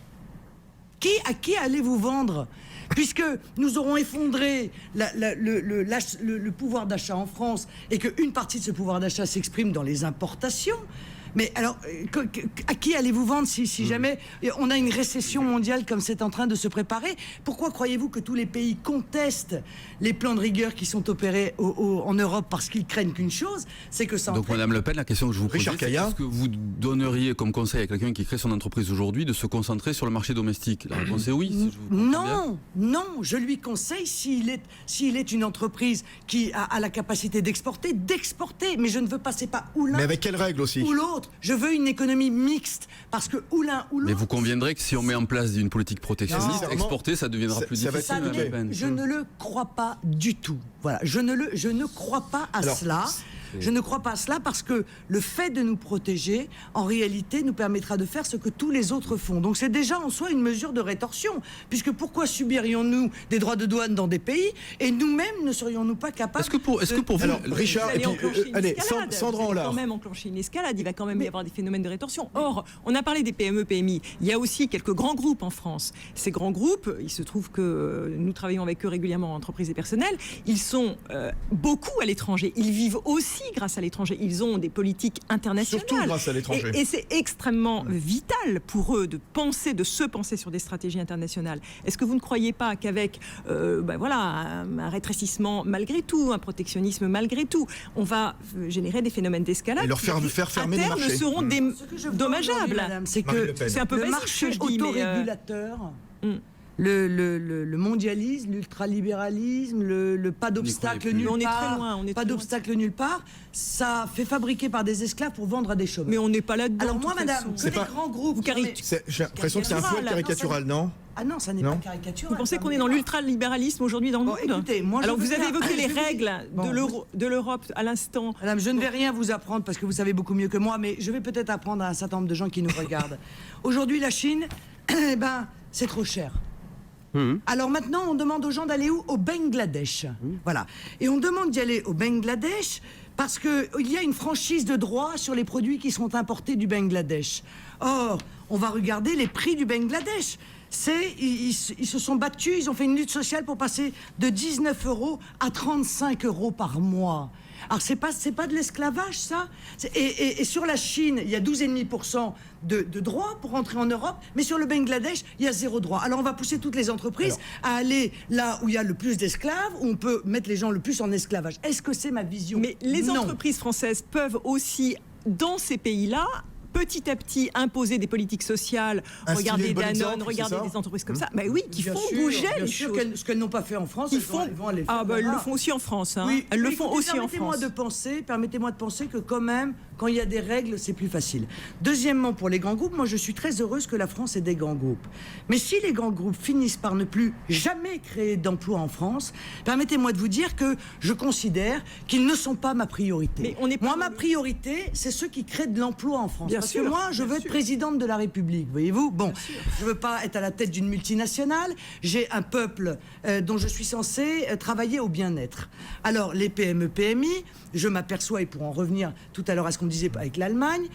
À qui allez-vous vendre? Puisque nous aurons effondré le pouvoir d'achat en France, et qu'une partie de ce pouvoir d'achat s'exprime dans les importations. Mais alors, à qui allez-vous vendre si jamais on a une récession mondiale comme c'est en train de se préparer? Pourquoi croyez-vous que tous les pays contestent les plans de rigueur qui sont opérés en Europe? Parce qu'ils craignent qu'une chose, c'est que ça... Donc Madame Le Pen, la question que je vous pose, c'est est-ce que vous donneriez comme conseil à quelqu'un qui crée son entreprise aujourd'hui de se concentrer sur le marché domestique? La réponse est oui. Non, je lui conseille, s'il est une entreprise qui a la capacité d'exporter, mais je ne veux pas, c'est pas ou l'un... Mais avec quelles règles aussi? Ou l'autre. Je veux une économie mixte, parce que ou l'un ou l'autre... Mais vous conviendrez que si on met en place une politique protectionniste, exporter, ça deviendra plus difficile. Je ne le crois pas du tout. Voilà, je ne crois pas à cela. Je ne crois pas à cela, parce que le fait de nous protéger, en réalité, nous permettra de faire ce que tous les autres font. Donc c'est déjà en soi une mesure de rétorsion, puisque pourquoi subirions-nous des droits de douane dans des pays, et nous-mêmes ne serions-nous pas capables... Est-ce que pour vous... Alors, Richard, et puis, allez, Sandra en Il va quand même enclencher une escalade, il va quand même y avoir des phénomènes de rétorsion. Or, on a parlé des PME, PMI, il y a aussi quelques grands groupes en France. Ces grands groupes, il se trouve que nous travaillons avec eux régulièrement en entreprise et personnel, ils sont beaucoup à l'étranger, ils vivent aussi grâce à l'étranger, ils ont des politiques internationales. Surtout grâce à l'étranger. Et c'est extrêmement vital pour eux de se penser sur des stratégies internationales. Est-ce que vous ne croyez pas qu'avec un rétrécissement malgré tout, un protectionnisme malgré tout, on va générer des phénomènes d'escalade et leur faire fermer les marchés. seront dommageables. C'est que c'est un peu le marché autorégulateur... le mondialisme, l'ultralibéralisme, le pas d'obstacle nulle part. On est très loin. Pas d'obstacle nulle part. Ça fait fabriquer par des esclaves pour vendre à des chômeurs. Mais on n'est pas là-dedans. Alors moi, madame, que les grands groupes... J'ai l'impression que c'est un peu caricatural, non? Ah non, ça n'est pas caricatural. Vous pensez qu'on est dans l'ultralibéralisme aujourd'hui dans le monde? Écoutez, moi, alors vous avez évoqué les règles de l'Europe à l'instant. Madame, je ne vais rien vous apprendre parce que vous savez beaucoup mieux que moi, mais je vais peut-être apprendre à un certain nombre de gens qui nous regardent. Aujourd'hui, la Chine, c'est trop cher. Alors maintenant, on demande aux gens d'aller où? Au Bangladesh. Voilà. Et on demande d'y aller au Bangladesh parce qu'il y a une franchise de droit sur les produits qui sont importés du Bangladesh. Or, on va regarder les prix du Bangladesh. Ils se sont battus, ils ont fait une lutte sociale pour passer de 19 € à 35 € par mois. Alors c'est pas de l'esclavage, ça. Et sur la Chine, il y a 12,5% de droits pour rentrer en Europe, mais sur le Bangladesh, il y a 0 droit. Alors on va pousser toutes les entreprises à aller là où il y a le plus d'esclaves, où on peut mettre les gens le plus en esclavage. Est-ce que c'est ma vision? Mais les entreprises françaises peuvent aussi, dans ces pays-là, petit à petit imposer des politiques sociales, regardez Danone, regardez des entreprises comme ça, oui, qui font bouger les choses. Ce qu'elles n'ont pas fait en France, elles vont aller faire. Elles le font aussi en France. Oui, elles le font aussi en France. Permettez-moi de penser que quand même, quand il y a des règles, c'est plus facile. Deuxièmement, pour les grands groupes, moi je suis très heureuse que la France ait des grands groupes. Mais si les grands groupes finissent par ne plus jamais créer d'emplois en France, permettez-moi de vous dire que je considère qu'ils ne sont pas ma priorité. Moi, ma priorité, c'est ceux qui créent de l'emploi en France. Parce que moi, je veux être présidente de la République, voyez-vous. Bon, je veux pas être à la tête d'une multinationale. J'ai un peuple dont je suis censée travailler au bien-être. Alors, les PME, PMI, je m'aperçois, et pour en revenir tout à l'heure à ce qu'on disait avec l'Allemagne,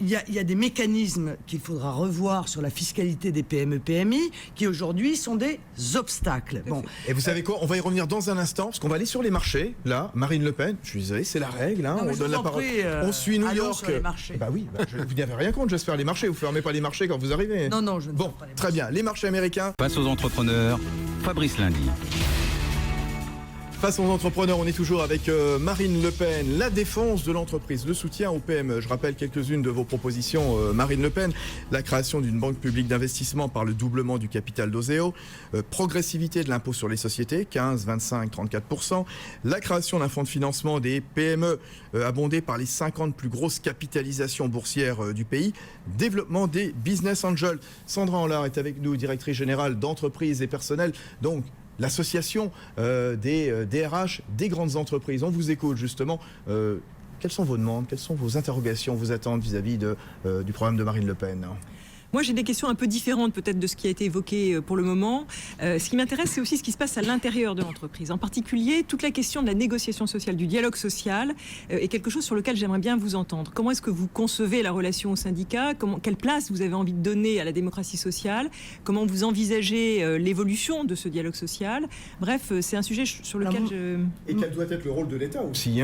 il y a des mécanismes qu'il faudra revoir sur la fiscalité des PME-PMI qui aujourd'hui sont des obstacles. Bon. Et vous savez quoi? On va y revenir dans un instant parce qu'on va aller sur les marchés. Là, Marine Le Pen, je suis désolé, c'est la règle. On donne la parole. On suit New York. Sur les marchés. Oui, vous n'y avez rien contre, j'espère, les marchés. Vous ne fermez pas les marchés quand vous arrivez. Non, je ne Bon, pas les très bien. Les marchés américains. Face aux entrepreneurs, Fabrice Lundy. Face aux entrepreneurs, on est toujours avec Marine Le Pen, la défense de l'entreprise, le soutien aux PME. Je rappelle quelques-unes de vos propositions, Marine Le Pen. La création d'une banque publique d'investissement par le doublement du capital d'Oseo, progressivité de l'impôt sur les sociétés, 15, 25, 34%, la création d'un fonds de financement des PME abondé par les 50 plus grosses capitalisations boursières du pays, développement des business angels. Sandra Anlard est avec nous, directrice générale d'entreprise et personnel. Donc, l'association des DRH des grandes entreprises. On vous écoute justement. Quelles sont vos demandes? Quelles sont vos interrogations, vos attentes vis-à-vis du programme de Marine Le Pen? Moi, j'ai des questions un peu différentes peut-être de ce qui a été évoqué pour le moment. Ce qui m'intéresse, c'est aussi ce qui se passe à l'intérieur de l'entreprise. En particulier, toute la question de la négociation sociale, du dialogue social, est quelque chose sur lequel j'aimerais bien vous entendre. Comment est-ce que vous concevez la relation au syndicat? Quelle place vous avez envie de donner à la démocratie sociale? Comment vous envisagez l'évolution de ce dialogue social? Bref, c'est un sujet sur lequel Et quel doit être le rôle de l'État aussi,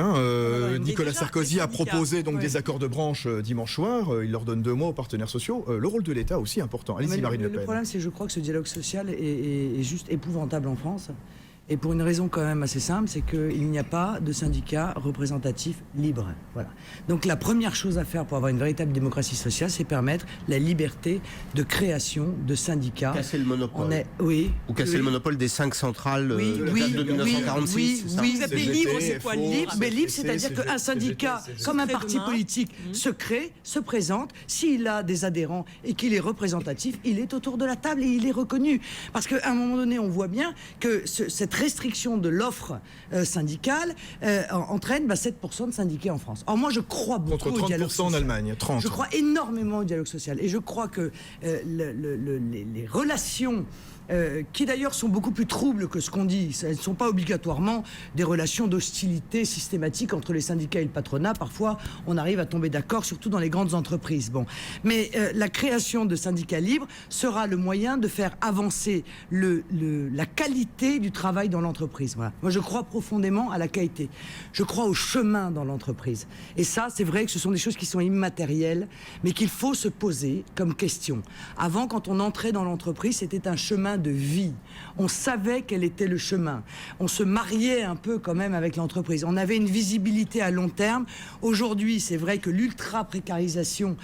Nicolas Sarkozy a proposé donc des accords de branche dimanche soir. Il leur donne 2 mois aux partenaires sociaux. Le rôle de l'État aussi important. Allez-y, Marine Le Pen. Le problème, c'est que je crois que ce dialogue social est juste épouvantable en France. Et pour une raison quand même assez simple, c'est qu'il n'y a pas de syndicats représentatifs libres. Voilà. Donc la première chose à faire pour avoir une véritable démocratie sociale, c'est permettre la liberté de création de syndicats. Casser le monopole. Ou casser le monopole des 5 centrales de 1946. Vous appelez libre, c'est quoi libre? Mais libre, c'est-à-dire qu'un syndicat, comme un parti politique, se crée, se présente, s'il a des adhérents et qu'il est représentatif, il est autour de la table et il est reconnu. Parce qu'à un moment donné, on voit bien que cette restriction de l'offre syndicale entraîne 7% de syndiqués en France. Alors moi, je crois beaucoup au dialogue social. Contre 30% en Allemagne. 30. Je crois énormément au dialogue social. Et je crois que les relations qui d'ailleurs sont beaucoup plus troubles que ce qu'on dit. Elles ne sont pas obligatoirement des relations d'hostilité systématique entre les syndicats et le patronat. Parfois, on arrive à tomber d'accord, surtout dans les grandes entreprises. Bon. Mais la création de syndicats libres sera le moyen de faire avancer la qualité du travail dans l'entreprise. Voilà. Moi, je crois profondément à la qualité. Je crois au chemin dans l'entreprise. Et ça, c'est vrai que ce sont des choses qui sont immatérielles, mais qu'il faut se poser comme question. Avant, quand on entrait dans l'entreprise, c'était un chemin chemin de vie. On savait quel était le chemin. On se mariait un peu quand même avec l'entreprise. On avait une visibilité à long terme. Aujourd'hui, c'est vrai que l'ultra-précarisation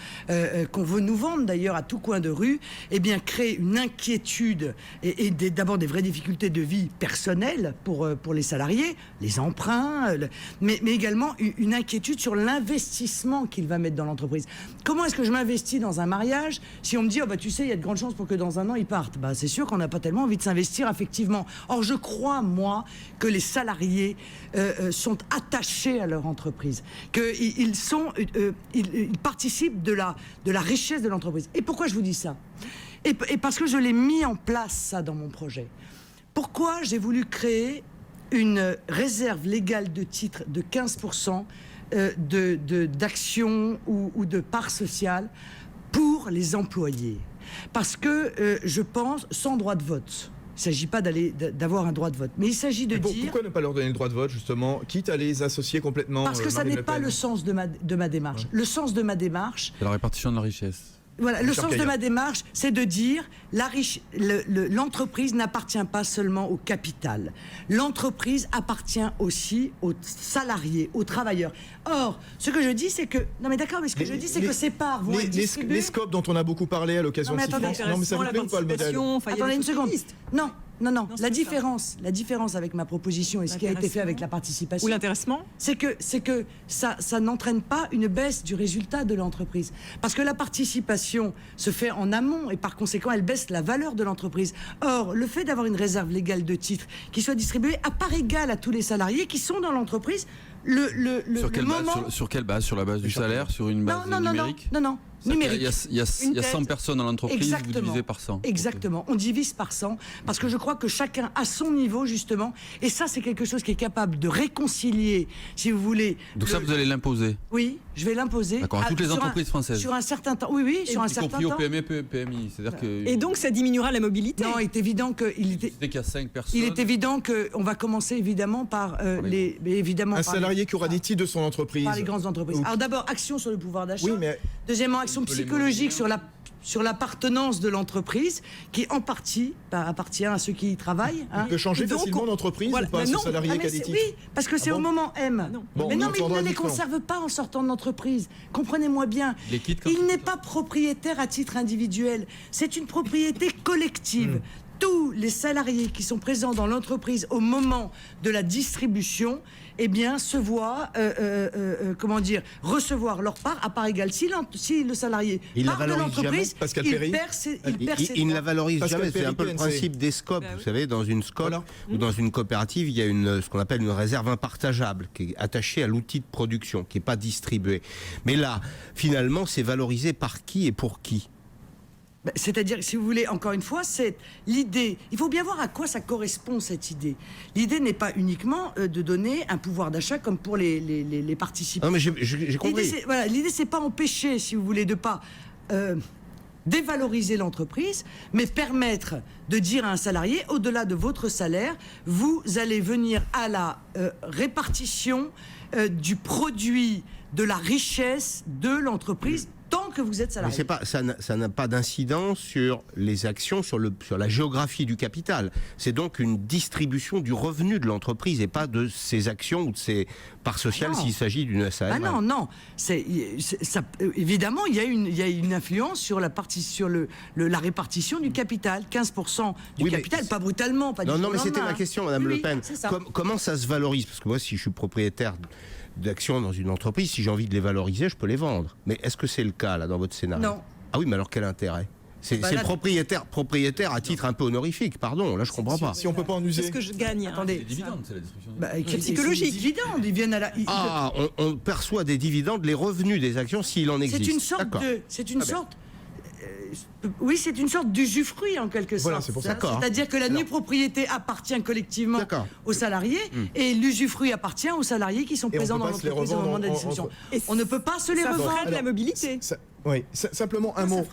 qu'on veut nous vendre d'ailleurs à tout coin de rue, eh bien, crée une inquiétude et d'abord des vraies difficultés de vie personnelle pour les salariés, les emprunts, mais également une inquiétude sur l'investissement qu'il va mettre dans l'entreprise. Comment est-ce que je m'investis dans un mariage si on me dit, oh bah, tu sais, il y a de grandes chances pour que dans un an, ils partent. Bah, c'est sûr qu'on n'a pas tellement envie de s'investir, effectivement. Or, je crois, moi, que les salariés sont attachés à leur entreprise, qu'ils participent de la richesse de l'entreprise. Et pourquoi je vous dis ça ? Et parce que je l'ai mis en place, ça, dans mon projet. Pourquoi j'ai voulu créer une réserve légale de titres de 15% d'actions ou de parts sociales pour les employés. Parce que je pense, sans droit de vote, il ne s'agit pas d'avoir un droit de vote, mais il s'agit de dire... Pourquoi ne pas leur donner le droit de vote, justement, quitte à les associer complètement? Parce que ça n'est pas le sens de ma démarche. Ouais. Le sens de ma démarche... C'est la répartition de la richesse. Voilà, le sens de ma démarche, c'est de dire l'entreprise n'appartient pas seulement au capital. L'entreprise appartient aussi aux salariés, aux travailleurs. Or, ce que je dis, c'est que... Non mais d'accord, mais ce que je dis, c'est que ces parts vont être distribuées... Les scopes dont on a beaucoup parlé à l'occasion de attendez, non, mais ça vous plaît ou pas le modèle? Attendez une seconde. Non, la différence avec ma proposition et ce qui a été fait avec la participation... Ou l'intéressement, c'est que ça n'entraîne pas une baisse du résultat de l'entreprise. Parce que la participation se fait en amont et par conséquent, elle baisse la valeur de l'entreprise. Or, le fait d'avoir une réserve légale de titres qui soit distribuée à part égale à tous les salariés qui sont dans l'entreprise, sur quelle base? Sur la base du salaire? Sur une base numérique? Non. Numérique. Il y a 100 personnes dans l'entreprise, vous divisez par 100. Exactement, on divise par 100, parce que je crois que chacun à son niveau, justement, et ça c'est quelque chose qui est capable de réconcilier, si vous voulez... Donc ça, vous allez l'imposer? Oui, je vais l'imposer. D'accord, à toutes les entreprises françaises? Sur un certain temps, oui, sur un certain temps. Y compris au PME, PMI, c'est-à-dire que... Et donc ça diminuera la mobilité? Non, il est évident que... Dès qu'il y a 5 personnes... Il est évident qu'on va commencer évidemment par un salarié qui aura des titres de son entreprise. Par les grandes entreprises. Alors d'abord, action sur le pouvoir d'achat. Oui, mais... Deuxièmement, action psychologique sur l'appartenance de l'entreprise, qui en partie appartient à ceux qui y travaillent. Il peut changer facilement d'entreprise ou pas, ce salarié qui a des titres? Oui, parce que c'est au moment M. Mais il ne les conserve pas en sortant de l'entreprise. Comprenez-moi bien. Il n'est pas propriétaire à titre individuel. C'est une propriété collective. Tous les salariés qui sont présents dans l'entreprise au moment de la distribution, eh bien, se voient, recevoir leur part à part égale. Si le salarié part de l'entreprise, il ne la valorise jamais. C'est un peu le principe des scopes. Vous savez, dans une scope ou dans une coopérative, il y a ce qu'on appelle une réserve impartageable qui est attachée à l'outil de production, qui n'est pas distribué. Mais là, finalement, c'est valorisé par qui et pour qui? C'est-à-dire, si vous voulez, encore une fois, c'est l'idée. Il faut bien voir à quoi ça correspond, cette idée. L'idée n'est pas uniquement de donner un pouvoir d'achat comme pour les participants. Non, mais j'ai compris. L'idée, c'est pas empêcher, si vous voulez, de pas dévaloriser l'entreprise, mais permettre de dire à un salarié, au-delà de votre salaire, vous allez venir à la répartition du produit, de la richesse de l'entreprise, tant que vous êtes salarié. Mais ça n'a pas d'incidence sur les actions, sur la géographie du capital. C'est donc une distribution du revenu de l'entreprise et pas de ses actions ou de ses parts sociales s'il s'agit d'une SARL. Non. Évidemment, il y a une influence sur la répartition du capital. 15% du capital, pas brutalement, pas du tout. Non, mais c'était ma question, Madame Le Pen. Comment ça se valorise? Parce que moi, si je suis propriétaire d'actions dans une entreprise, si j'ai envie de les valoriser, je peux les vendre. Mais est-ce que c'est le cas, là, dans votre scénario? Non. Ah oui, mais alors quel intérêt? C'est propriétaire à titre un peu honorifique, pardon, là je comprends pas. Si on peut pas en user. Qu'est-ce que je gagne? Attendez, les dividendes, c'est la distribution. C'est psychologique. Les dividendes, ils viennent à la... on perçoit des dividendes, les revenus des actions, s'il en existe. C'est une sorte d'usufruit en quelque sorte. Voilà, c'est pour ça. C'est-à-dire que la nue-propriété appartient collectivement aux salariés et l'usufruit appartient aux salariés qui sont présents dans l'entreprise au moment de la distribution. On ne peut pas se les revendre. Ça freine la mobilité. Oui, simplement un mot.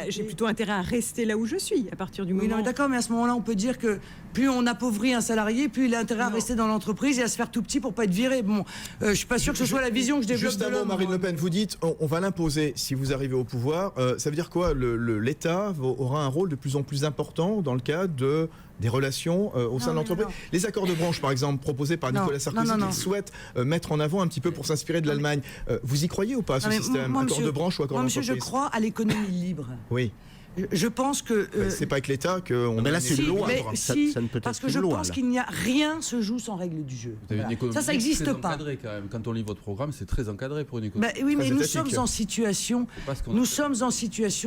J'ai plutôt intérêt à rester là où je suis à partir du moment. Oui, non, d'accord, mais à ce moment-là, on peut dire que plus on appauvrit un salarié, plus il a intérêt à rester dans l'entreprise et à se faire tout petit pour pas être viré. Bon, je suis pas sûr que ce soit la vision que je développe. Juste un mot, Marine Le Pen, vous dites on va l'imposer si vous arrivez au pouvoir. Ça veut dire quoi? L'État aura un rôle de plus en plus important dans le cadre des relations au sein de l'entreprise. Les accords de branche, par exemple, proposés par Nicolas Sarkozy, qu'il souhaite mettre en avant un petit peu pour s'inspirer de l'Allemagne. Vous y croyez ou pas, ce système? Accord de branche ou accord d'entreprise? Monsieur, je crois à l'économie libre. Oui. Je pense que... c'est pas avec l'État qu'on... Mais là, c'est une loi. Ça ne peut parce que je pense qu'il n'y a rien se joue sans règle du jeu. Voilà. Ça n'existe pas. Encadré, quand même. Quand on lit votre programme, c'est très encadré pour une économie. Oui, mais nous sommes en situation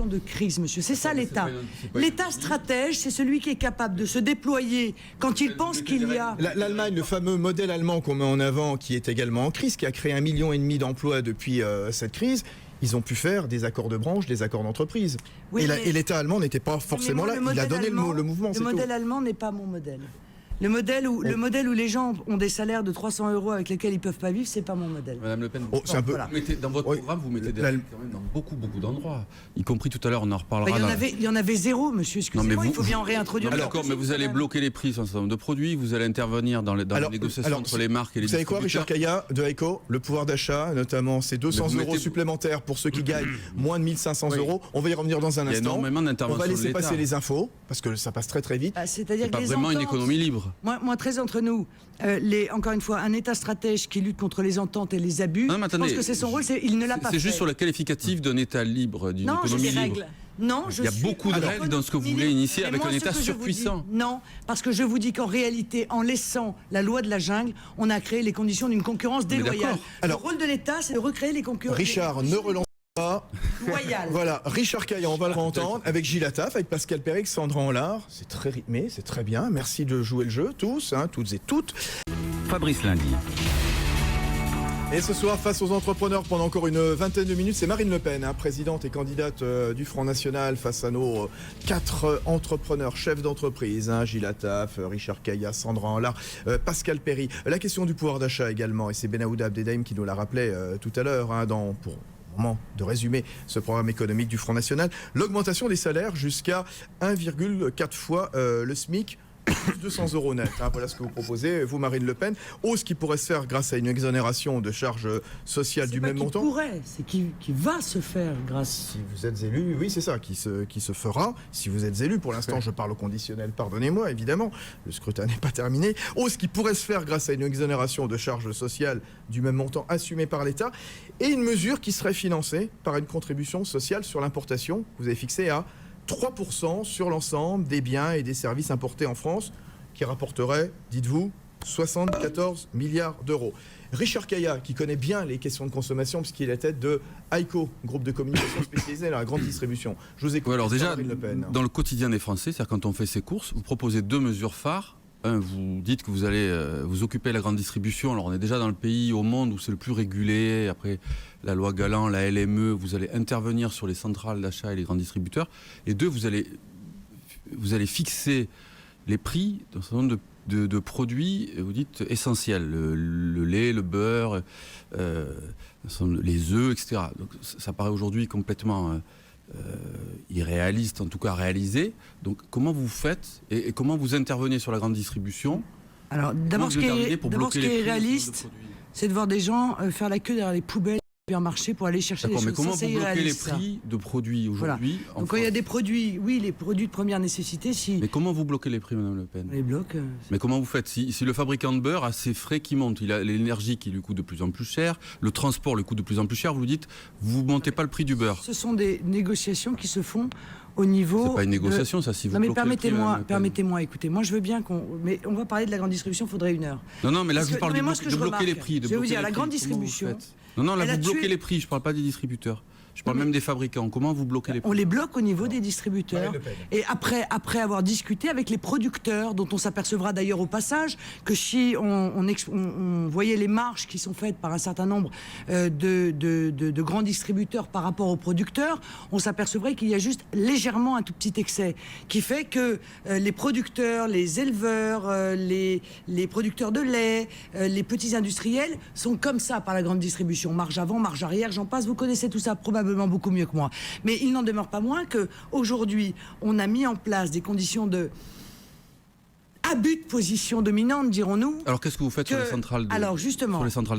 de crise, monsieur. C'est ça l'État. L'État stratège, c'est celui qui est capable de se déployer quand il pense qu'il y a... L'Allemagne, le fameux modèle allemand qu'on met en avant, qui est également en crise, qui a créé 1,5 million d'emplois depuis cette crise, ils ont pu faire des accords de branche, des accords d'entreprise. Oui, et l'État allemand n'était pas forcément là. Il a donné le mouvement. Le modèle allemand n'est pas mon modèle. Le modèle où les gens ont des salaires de 300 € avec lesquels ils ne peuvent pas vivre, c'est pas mon modèle. Madame Le Pen, dans votre programme, vous mettez des règles quand même dans beaucoup d'endroits, y compris tout à l'heure, on en reparlera. Il y en avait zéro, monsieur, excusez-moi, il faut bien en réintroduire. D'accord, mais vous allez bloquer les prix sur un certain nombre de produits, vous allez intervenir dans les négociations entre les marques et les distributeurs. Vous savez quoi, Richard Caillat de ECO, le pouvoir d'achat, notamment ces 200 € supplémentaires pour ceux qui gagnent moins de 1 500 €, on va y revenir dans un instant. Il y a énormément d'interventions. On va laisser passer les infos, parce que ça passe très très vite. C'est-à-dire pas vraiment une économie libre. Moi, très entre nous, encore une fois, un État stratège qui lutte contre les ententes et les abus, je pense que c'est son rôle, il ne l'a pas fait. C'est juste sur le qualificatif d'un État libre, d'une économie libre. Non, il y a beaucoup de règles dans ce que vous voulez initier avec un État surpuissant. Non, parce que je vous dis qu'en réalité, en laissant la loi de la jungle, on a créé les conditions d'une concurrence déloyale. Le rôle de l'État, c'est de recréer les concurrences. Richard, ne relance pas. Voilà, Richard Caillat, on va le réentendre avec Gilles Attaf, avec Pascal Perrix, Sandra Anlard. C'est très rythmé, c'est très bien. Merci de jouer le jeu, tous, toutes et toutes. Fabrice Lundi. Et ce soir, face aux entrepreneurs, pendant encore une vingtaine de minutes, c'est Marine Le Pen, présidente et candidate du Front National, face à nos 4 entrepreneurs, chefs d'entreprise, Gilles Attaf, Richard Caillat, Sandra Anlard, Pascal Perry. La question du pouvoir d'achat également, et c'est Benaouda Abdeldaïm qui nous l'a rappelé tout à l'heure, pour moment de résumer ce programme économique du Front National. L'augmentation des salaires jusqu'à 1,4 fois le SMIC. 200 € net, voilà ce que vous proposez, vous Marine Le Pen. Hausse qui pourrait se faire grâce à une exonération de charges sociales du même montant. C'est qui va se faire grâce. Si vous êtes élu, oui c'est ça, qui se fera. Si vous êtes élu, pour l'instant je parle au conditionnel, pardonnez-moi évidemment, le scrutin n'est pas terminé. Hausse qui pourrait se faire grâce à une exonération de charges sociales du même montant assumée par l'État et une mesure qui serait financée par une contribution sociale sur l'importation. Vous avez fixé à 3% sur l'ensemble des biens et des services importés en France, qui rapporterait, dites-vous, 74 milliards d'euros. Richard Caillat, qui connaît bien les questions de consommation, puisqu'il est la tête de AICO, groupe de communication spécialisé dans la grande distribution. Je vous écoute. Alors déjà, dans le quotidien des Français, c'est-à-dire quand on fait ses courses, vous proposez 2 mesures phares. Vous dites que vous allez vous occuper de la grande distribution. Alors on est déjà dans le pays au monde où c'est le plus régulé. Après la loi Galan, la LME, vous allez intervenir sur les centrales d'achat et les grands distributeurs. Et 2, vous allez fixer les prix d'un certain nombre de produits, vous dites essentiels, le lait, le beurre, les œufs, etc. Donc ça paraît aujourd'hui complètement irréaliste, en tout cas réalisé. Donc comment vous faites et comment vous intervenez sur la grande distribution? Alors d'abord, ce qui est réaliste, c'est de voir des gens faire la queue derrière les poubelles du supermarché pour aller chercher des choses. Mais comment vous bloquez les prix de produits aujourd'hui? Donc quand il y a des produits, oui, les produits de première nécessité, Mais comment vous bloquez les prix, Madame Le Pen? Les blocs. Mais comment vous faites si le fabricant de beurre a ses frais qui montent, il a l'énergie qui lui coûte de plus en plus cher, le transport lui coûte de plus en plus cher, vous dites, vous montez pas le prix du beurre? Ce sont des négociations qui se font au niveau... C'est pas une négociation, ça, si vous bloquez le prix. Permettez-moi, écoutez, moi je veux bien mais on va parler de la grande distribution, il faudrait 1 heure. Non, mais là je vous parle de bloquer les prix. Je vais vous dire, la grande distribution... Non, là vous bloquez les prix, je parle pas des distributeurs. Je parle même des fabricants. Comment vous bloquez les prix? On les bloque au niveau des distributeurs. Et après avoir discuté avec les producteurs, dont on s'apercevra d'ailleurs au passage que si on voyait les marges qui sont faites par un certain nombre de grands distributeurs par rapport aux producteurs, on s'apercevrait qu'il y a juste légèrement un tout petit excès qui fait que les producteurs, les éleveurs, les producteurs de lait, les petits industriels sont comme ça par la grande distribution. Marge avant, marge arrière, j'en passe. Vous connaissez tout ça probablement. probablement beaucoup mieux que moi. Mais il n'en demeure pas moins qu'aujourd'hui, on a mis en place des conditions de abus de position dominante, dirons-nous. Alors qu'est-ce que vous faites sur les centrales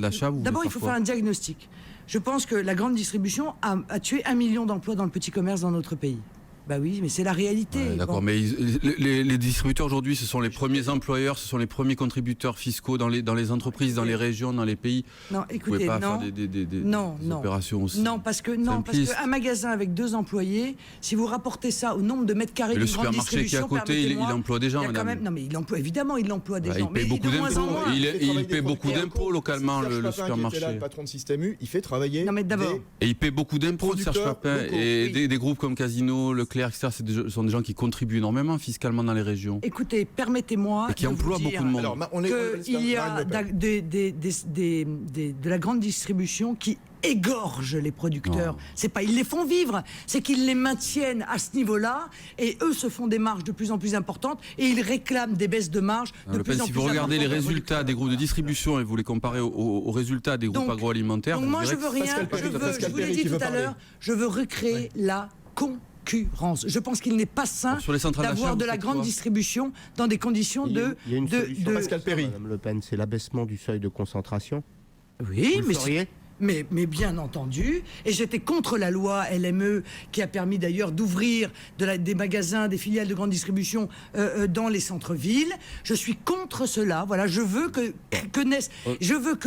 d'achat? D'abord, il faut faire un diagnostic. Je pense que la grande distribution a tué 1 million d'emplois dans le petit commerce dans notre pays. Bah oui, mais c'est la réalité. Ouais, d'accord, mais les distributeurs aujourd'hui, ce sont les premiers employeurs, ce sont les premiers contributeurs fiscaux dans les entreprises, dans les régions, dans les pays. Non, écoutez, vous pouvez pas faire des opérations aussi. Non, parce qu'un magasin avec 2 employés, si vous rapportez ça au nombre de mètres carrés d'une grande distribution, le supermarché qui est à côté, il emploie des gens, madame. Non, mais il emploie des gens. Il paye beaucoup d'impôts. Il paye beaucoup d'impôts localement, le supermarché. Le patron de Système U, il fait travailler. Non, mais d'abord. Et il paye beaucoup d'impôts, Serge Papin, et des groupes comme Casino, Leclerc, etc. Ce sont des gens qui contribuent énormément fiscalement dans les régions. Écoutez, permettez-moi et qui emploient beaucoup de monde. Il y a de la grande distribution qui égorge les producteurs. C'est pas ils les font vivre, c'est qu'ils les maintiennent à ce niveau-là et eux se font des marges de plus en plus importantes et ils réclament des baisses de marge de plus en plus importantes. Si vous regardez les résultats des groupes de distribution et vous les comparez aux résultats des groupes agroalimentaires, donc moi je veux rien, je vous l'ai dit tout à l'heure, je veux recréer la concurrence. Je pense qu'il n'est pas sain d'avoir de la grande distribution dans des conditions de... Il y a une solution, Pascal Perry. Madame Le Pen, c'est l'abaissement du seuil de concentration. Oui, vous le feriez ? Mais bien entendu, et j'étais contre la loi LME qui a permis d'ailleurs d'ouvrir des magasins, des filiales de grande distribution dans les centres-villes. Je suis contre cela. Voilà, je veux que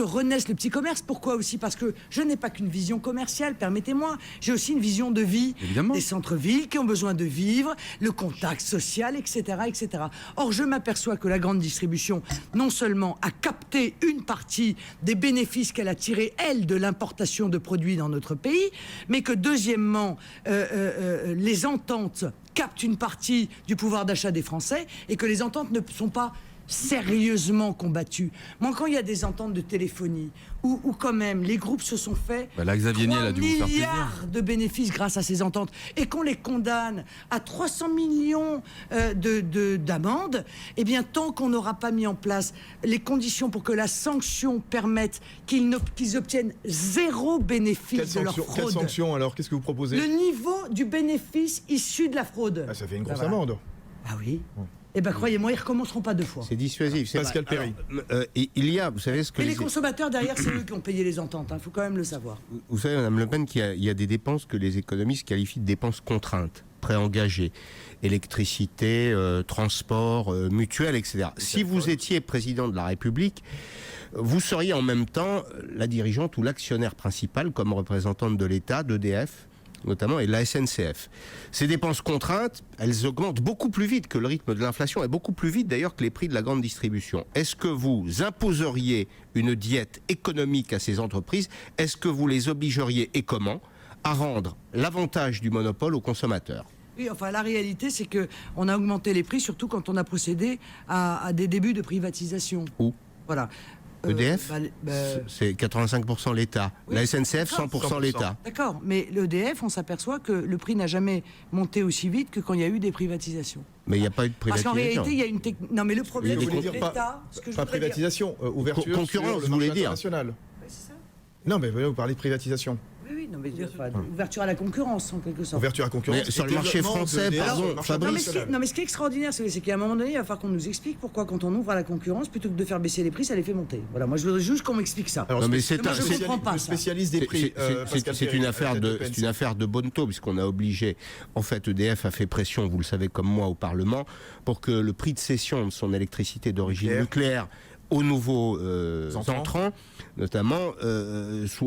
renaisse le petit commerce. Pourquoi aussi? Parce que je n'ai pas qu'une vision commerciale, permettez-moi. J'ai aussi une vision de vie des centres-villes qui ont besoin de vivre, le contact social, etc., etc. Or, je m'aperçois que la grande distribution, non seulement a capté une partie des bénéfices qu'elle a tirés, elle, de l'importation de produits dans notre pays, mais que deuxièmement, les ententes captent une partie du pouvoir d'achat des Français et que les ententes ne sont pas sérieusement combattues. Moi, quand il y a des ententes de téléphonie où quand même les groupes se sont fait 3 milliards de bénéfices grâce à ces ententes et qu'on les condamne à 300 millions d'amendes, eh bien tant qu'on n'aura pas mis en place les conditions pour que la sanction permette qu'ils obtiennent 0 bénéfice de leur fraude. Quelle sanction alors? Qu'est-ce que vous proposez? Le niveau du bénéfice issu de la fraude. Ça fait une grosse amende. Ah oui. Eh bien, croyez-moi, ils ne recommenceront pas 2 fois. C'est dissuasif. Pascal Perry. Il y a, vous savez ce que... Et les consommateurs, derrière, c'est eux qui ont payé les ententes. Il faut quand même le savoir. Vous savez, Madame Le Pen, qu'il y a des dépenses que les économistes qualifient de dépenses contraintes, préengagées. Électricité, transport, mutuelle, etc. Si vous étiez président de la République, vous seriez en même temps la dirigeante ou l'actionnaire principal, comme représentante de l'État, d'EDF, notamment, et de la SNCF. Ces dépenses contraintes, elles augmentent beaucoup plus vite que le rythme de l'inflation et beaucoup plus vite d'ailleurs que les prix de la grande distribution. Est-ce que vous imposeriez une diète économique à ces entreprises? Est-ce que vous les obligeriez, et comment, à rendre l'avantage du monopole aux consommateurs? Oui, enfin, la réalité, c'est qu'on a augmenté les prix, surtout quand on a procédé à des débuts de privatisation. Où? Voilà. EDF, c'est 85% l'État. Oui, la SNCF, 100% l'État. D'accord, mais l'EDF, on s'appperçoit que le prix n'a jamais monté aussi vite que quand il y a eu des privatisations. Mais il n'y a pas eu de privatisation. Parce qu'en réalité, il y a une non, mais le problème, c'est que l'État... Pas privatisation, ouverture concurrence, sur le marché international. C'est ça. Non, mais vous parlez de privatisation. Oui, non, mais ouverture à la concurrence, en quelque sorte. Ouverture à la concurrence. Mais sur le marché français, pardon, Fabrice. Non, mais ce qui est extraordinaire, c'est qu'à un moment donné, il va falloir qu'on nous explique pourquoi, quand on ouvre à la concurrence, plutôt que de faire baisser les prix, ça les fait monter. Voilà, moi, je voudrais juste qu'on m'explique ça. Alors, non, mais je ne comprends pas ça. Spécialiste des prix. C'est une affaire de bonneteau, puisqu'on a obligé. En fait, EDF a fait pression, vous le savez comme moi, au Parlement, pour que le prix de cession de son électricité d'origine nucléaire aux nouveaux entrants, notamment,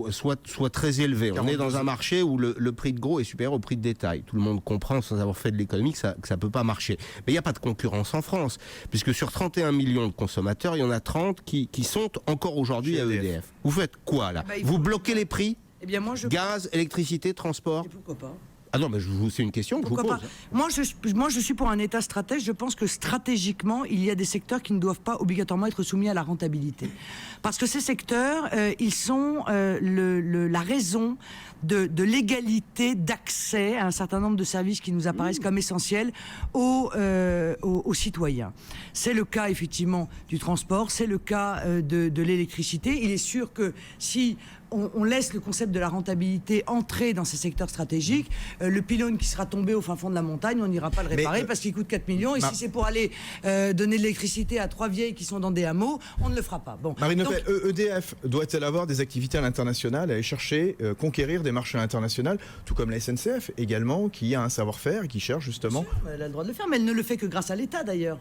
soit très élevé. On est dans un marché où le prix de gros est supérieur au prix de détail. Tout le monde comprend, sans avoir fait de l'économie, que ça ne peut pas marcher. Mais il n'y a pas de concurrence en France, puisque sur 31 millions de consommateurs, il y en a 30 qui sont encore aujourd'hui à EDF. Vous faites quoi, là? Vous bloquez les prix? Eh bien, moi, gaz, électricité, transport? Et pourquoi pas? Ah non, mais c'est une question que je vous pose. Moi, je suis pour un État stratège. Je pense que stratégiquement, il y a des secteurs qui ne doivent pas obligatoirement être soumis à la rentabilité. Parce que ces secteurs, ils sont la raison de l'égalité d'accès à un certain nombre de services qui nous apparaissent comme essentiels aux citoyens. C'est le cas, effectivement, du transport, c'est le cas de l'électricité. Il est sûr que si on laisse le concept de la rentabilité entrer dans ces secteurs stratégiques. Le pylône qui sera tombé au fin fond de la montagne, on n'ira pas le réparer parce qu'il coûte 4 millions. Et si c'est pour aller donner de l'électricité à 3 vieilles qui sont dans des hameaux, on ne le fera pas. Bon. Marine Le Pen, EDF doit-elle avoir des activités à l'international, aller chercher, conquérir des marchés internationaux, tout comme la SNCF également, qui a un savoir-faire et qui cherche justement... Bien sûr, elle a le droit de le faire, mais elle ne le fait que grâce à l'État d'ailleurs.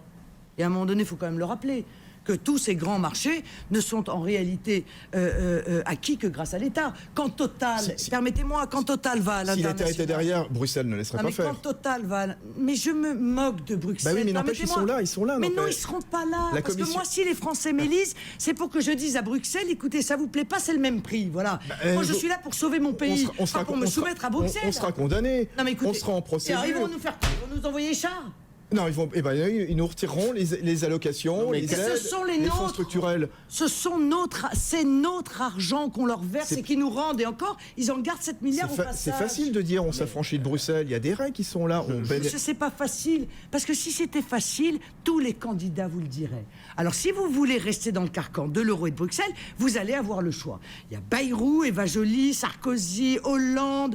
Et à un moment donné, il faut quand même le rappeler, que tous ces grands marchés ne sont en réalité acquis que grâce à l'État. Quand Total, permettez-moi, quand Total va à l'international... Si l'État était derrière, Bruxelles ne laisserait pas faire. Quand Total va... Mais je me moque de Bruxelles. Bah oui, mais n'empêche, ils sont là. Mais non, ils ne seront pas là. Parce que moi, si les Français m'élisent, c'est pour que je dise à Bruxelles, écoutez, ça vous plaît pas, c'est le même prix. Voilà. Moi, je suis là pour sauver mon pays, pas pour me soumettre à Bruxelles. On sera condamnés. Non, mais écoutez, on sera en procédure. Ils vont nous faire quoi? Ils vont nous envoyer chars? Non, ils nous retireront les allocations, les aides, les fonds structurels. C'est notre argent qu'on leur verse et qu'ils nous rendent. Et encore, ils en gardent 7 milliards au passage. C'est facile de dire on s'affranchit de Bruxelles. Il y a des règles qui sont là. C'est pas facile. Parce que si c'était facile, tous les candidats vous le diraient. Alors si vous voulez rester dans le carcan de l'euro et de Bruxelles, vous allez avoir le choix. Il y a Bayrou, Eva Joly, Sarkozy, Hollande,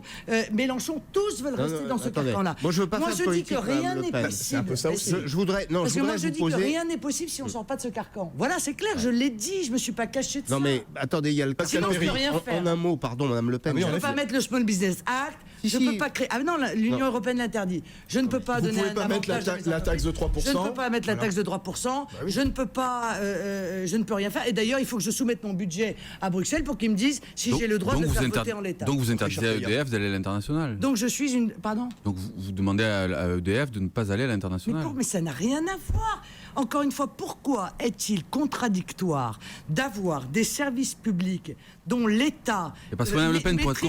Mélenchon. Tous veulent rester dans ce carcan-là. Moi, je dis que rien n'est possible. Un peu ça aussi. Je voudrais je vous dis poser... que rien n'est possible si on ne sort pas de ce carcan. Voilà, c'est clair, je l'ai dit, je ne me suis pas caché de ça. Non mais attendez, il y a le Sinon, je peux rien faire. En un mot, pardon, Madame Le Pen. Je ne peux pas mettre le Small Business Act, je ne peux pas créer... Ah non, l'Union Européenne l'interdit. Je ne peux pas donner un avantage... Vous ne pouvez pas mettre la taxe de 3%. Je ne peux pas mettre la taxe de 3%, je ne peux pas... je ne peux rien faire. Et d'ailleurs, il faut que je soumette mon budget à Bruxelles pour qu'ils me disent si j'ai le droit de le faire voter en l'état. Donc vous interdisez à EDF d'aller à l'international. Donc je suis une... Pardon ? Donc vous demandez à EDF de ne pas aller à l'international. Mais ça n'a rien à voir. Encore une fois, pourquoi est-il contradictoire d'avoir des services publics dont l'État... Parce que Mme Le Pen, pour être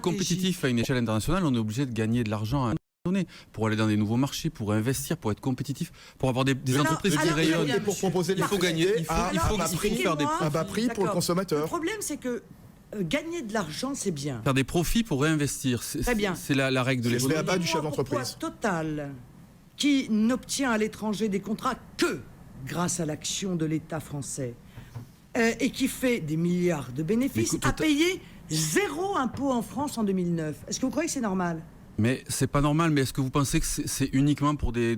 compétitif à une échelle internationale, on est obligé de gagner de l'argent à un moment donné, pour aller dans des nouveaux marchés, pour investir, pour être compétitif, pour avoir des entreprises qui rayonnent. Et pour proposer il faut gagner, il faut faire des à bas prix pour le consommateur. Le problème, c'est que gagner de l'argent, c'est bien. Faire des profits pour réinvestir, c'est la règle de l'économie. C'est la base du chef d'entreprise. Total, qui n'obtient à l'étranger des contrats que grâce à l'action de l'État français et qui fait des milliards de bénéfices, a payé 0 impôt en France en 2009. Est-ce que vous croyez que c'est normal ? Mais c'est pas normal, mais est-ce que vous pensez que c'est uniquement pour des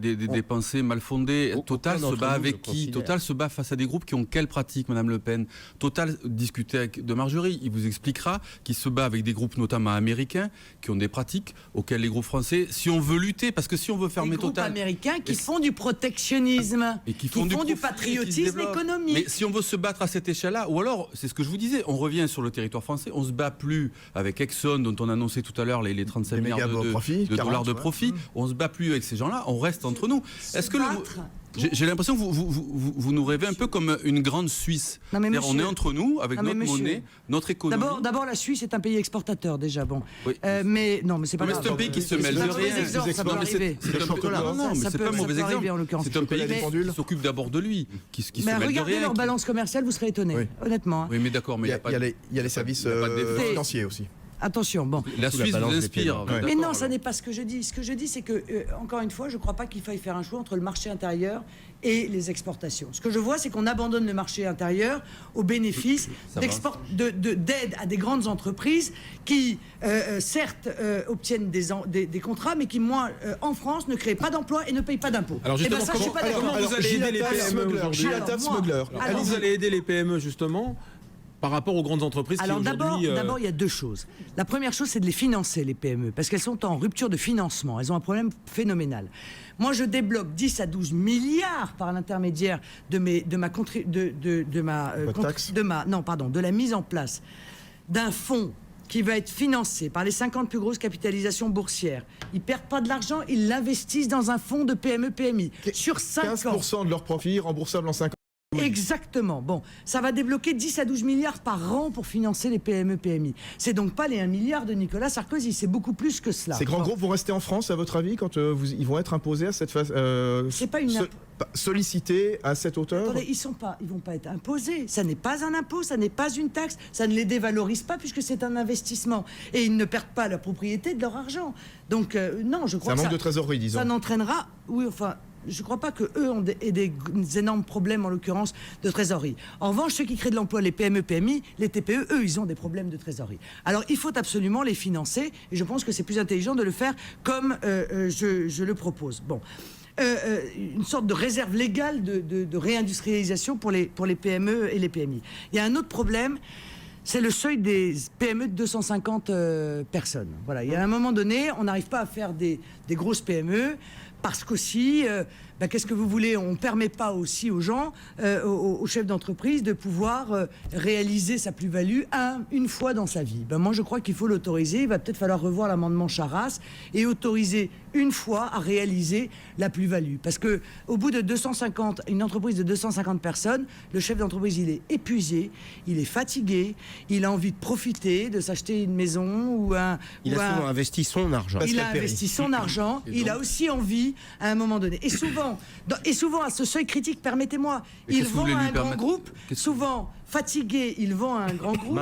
pensées mal fondées? Total se bat avec qui? Total se bat face à des groupes qui ont quelle pratique, Madame Le Pen? Total discutait avec de Margerie, il vous expliquera qu'il se bat avec des groupes notamment américains qui ont des pratiques auxquelles les groupes français, si on veut lutter, parce que si on veut fermer Total... Des groupes américains qui font du protectionnisme, et qui font du patriotisme économique. Mais si on veut se battre à cette échelle-là, ou alors, c'est ce que je vous disais, on revient sur le territoire français, on se bat plus avec Exxon, dont on annonçait tout à l'heure les 35 milliards de dollars de profit, on se bat plus avec ces gens-là, on reste entre nous. Est-ce que j'ai l'impression que vous nous rêvez un peu comme une grande Suisse. On est entre nous avec notre monnaie, notre économie. D'abord, la Suisse est un pays exportateur déjà. Bon, oui. Mais non, mais c'est pas grave. C'est un pays qui se mêle de rien. Ça peut arriver. Non, mais c'est pas un mauvais exemple. C'est un pays qui s'occupe d'abord de lui, qui se mêle de rien. Regardez leur balance commerciale, vous serez étonné, honnêtement. Oui, mais d'accord, mais il y a les services financiers aussi. Attention, bon. La Suisse vous inspire. Mais non, ça n'est pas ce que je dis. Ce que je dis, c'est que, encore une fois, je ne crois pas qu'il faille faire un choix entre le marché intérieur et les exportations. Ce que je vois, c'est qu'on abandonne le marché intérieur au bénéfice d'aide à des grandes entreprises qui, certes, obtiennent des contrats, mais qui, moi, en France, ne créent pas d'emplois et ne payent pas d'impôts. Alors justement, comment vous allez aider les PME aujourd'hui? Comment vous allez aider les PME, justement, par rapport aux grandes entreprises qui aujourd'hui... D'abord, il y a deux choses. La première chose, c'est de les financer, les PME, parce qu'elles sont en rupture de financement. Elles ont un problème phénoménal. Moi, je débloque 10 à 12 milliards par l'intermédiaire de la mise en place d'un fonds qui va être financé par les 50 plus grosses capitalisations boursières. Ils ne perdent pas de l'argent, ils l'investissent dans un fonds de PME-PMI. Sur 5 ans. 15% de leurs profits remboursables en 5 ans. Exactement. Bon, ça va débloquer 10 à 12 milliards par an pour financer les PME-PMI. C'est donc pas les 1 milliard de Nicolas Sarkozy, c'est beaucoup plus que cela. Ces grands groupes vont rester en France, à votre avis, quand ils vont être imposés à cette phase c'est pas une sollicités à cette hauteur? Attendez, ils vont pas être imposés. Ça n'est pas un impôt, ça n'est pas une taxe, ça ne les dévalorise pas puisque c'est un investissement. Et ils ne perdent pas la propriété de leur argent. Donc non, je crois que ça manque de trésorerie, disons. Ça n'entraînera, oui, enfin... je ne crois pas qu'eux aient des énormes problèmes, en l'occurrence, de trésorerie. En revanche, ceux qui créent de l'emploi, les PME, PMI, les TPE, eux, ils ont des problèmes de trésorerie. Alors, il faut absolument les financer, et je pense que c'est plus intelligent de le faire comme je le propose. Bon. Une sorte de réserve légale de réindustrialisation pour les PME et les PMI. Il y a un autre problème, c'est le seuil des PME de 250 personnes. Voilà. Il y a un moment donné, on n'arrive pas à faire des grosses PME, parce qu'aussi, qu'est-ce que vous voulez, on ne permet pas aussi aux gens, aux chefs d'entreprise, de pouvoir réaliser sa plus-value une fois dans sa vie. Moi, je crois qu'il faut l'autoriser. Il va peut-être falloir revoir l'amendement Charras et autoriser une fois à réaliser la plus-value. Parce qu'au bout de 250, une entreprise de 250 personnes, le chef d'entreprise, il est épuisé, il est fatigué, il a envie de profiter, de s'acheter une maison ou un... Il a souvent investi son argent. Il a investi son argent, il a aussi envie, à un moment donné. Et souvent à ce seuil critique, permettez-moi, il vend à un grand groupe, souvent fatigué, il vend à un grand groupe.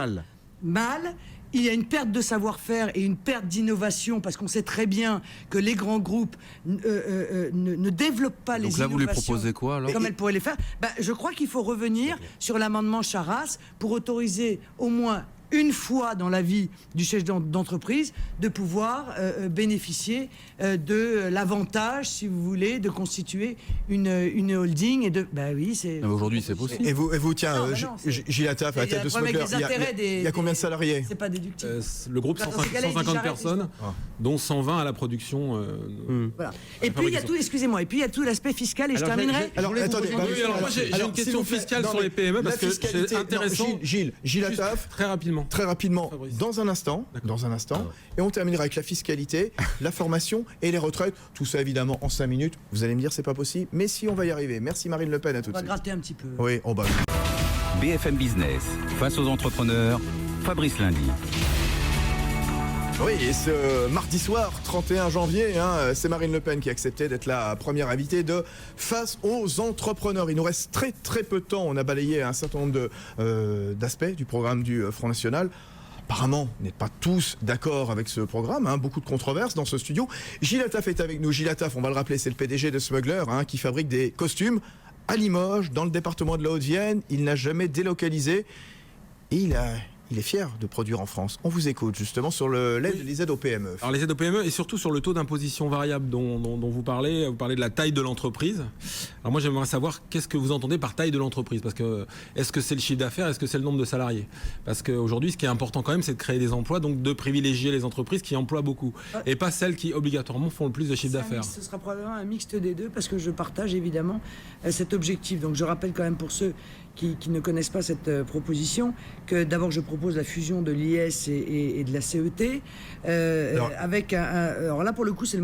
Mal. Il y a une perte de savoir-faire et une perte d'innovation, parce qu'on sait très bien que les grands groupes ne développent pas les innovations. Donc là, vous lui proposez quoi, alors ? Comme elles pourraient les faire. Je crois qu'il faut revenir sur l'amendement Charras pour autoriser au moins une fois dans la vie du chef d'entreprise de pouvoir bénéficier de l'avantage, si vous voulez, de constituer une holding et de... oui, c'est... Aujourd'hui, c'est possible. Et vous tiens, Gilles Attaf, à la tête de Smuggler, il y a combien de salariés ? C'est pas déductible. Le groupe, 150 personnes, dont 120 à la production. Voilà. Et puis, il y a tout, excusez-moi, et puis il y a tout l'aspect fiscal, et je terminerai. Alors, attendez. Moi, j'ai une question fiscale sur les PME, parce que c'est intéressant. Gilles Attaf, très rapidement, dans un instant, et on terminera avec la fiscalité, la formation et les retraites. Tout ça, évidemment, en 5 minutes. Vous allez me dire, c'est pas possible, mais si, on va y arriver. Merci Marine Le Pen, à tout de suite. On va gratter un petit peu. Oui, BFM Business, face aux entrepreneurs, Fabrice Lundy. Oui, et ce mardi soir, 31 janvier, c'est Marine Le Pen qui a accepté d'être la première invitée de Face aux entrepreneurs. Il nous reste très très peu de temps. On a balayé un certain nombre d'aspects du programme du Front National. Apparemment, vous n'êtes pas tous d'accord avec ce programme, beaucoup de controverses dans ce studio. Gilles Attaf est avec nous. Gilles Attaf, on va le rappeler, c'est le PDG de Smuggler, qui fabrique des costumes à Limoges, dans le département de la Haute-Vienne. Il n'a jamais délocalisé et il est fier de produire en France. On vous écoute justement sur les aides aux PME. Alors les aides aux PME et surtout sur le taux d'imposition variable dont vous parlez. Vous parlez de la taille de l'entreprise. Alors moi j'aimerais savoir qu'est-ce que vous entendez par taille de l'entreprise, parce que est-ce que c'est le chiffre d'affaires, est-ce que c'est le nombre de salariés? Parce qu'aujourd'hui ce qui est important quand même, c'est de créer des emplois, donc de privilégier les entreprises qui emploient beaucoup et pas celles qui obligatoirement font le plus de chiffre d'affaires. Ce sera probablement un mixte des deux, parce que je partage évidemment cet objectif. Donc je rappelle quand même pour ceux qui ne connaissent pas cette proposition, que d'abord je propose la fusion de l'IS et de la CET, avec alors là pour le coup c'est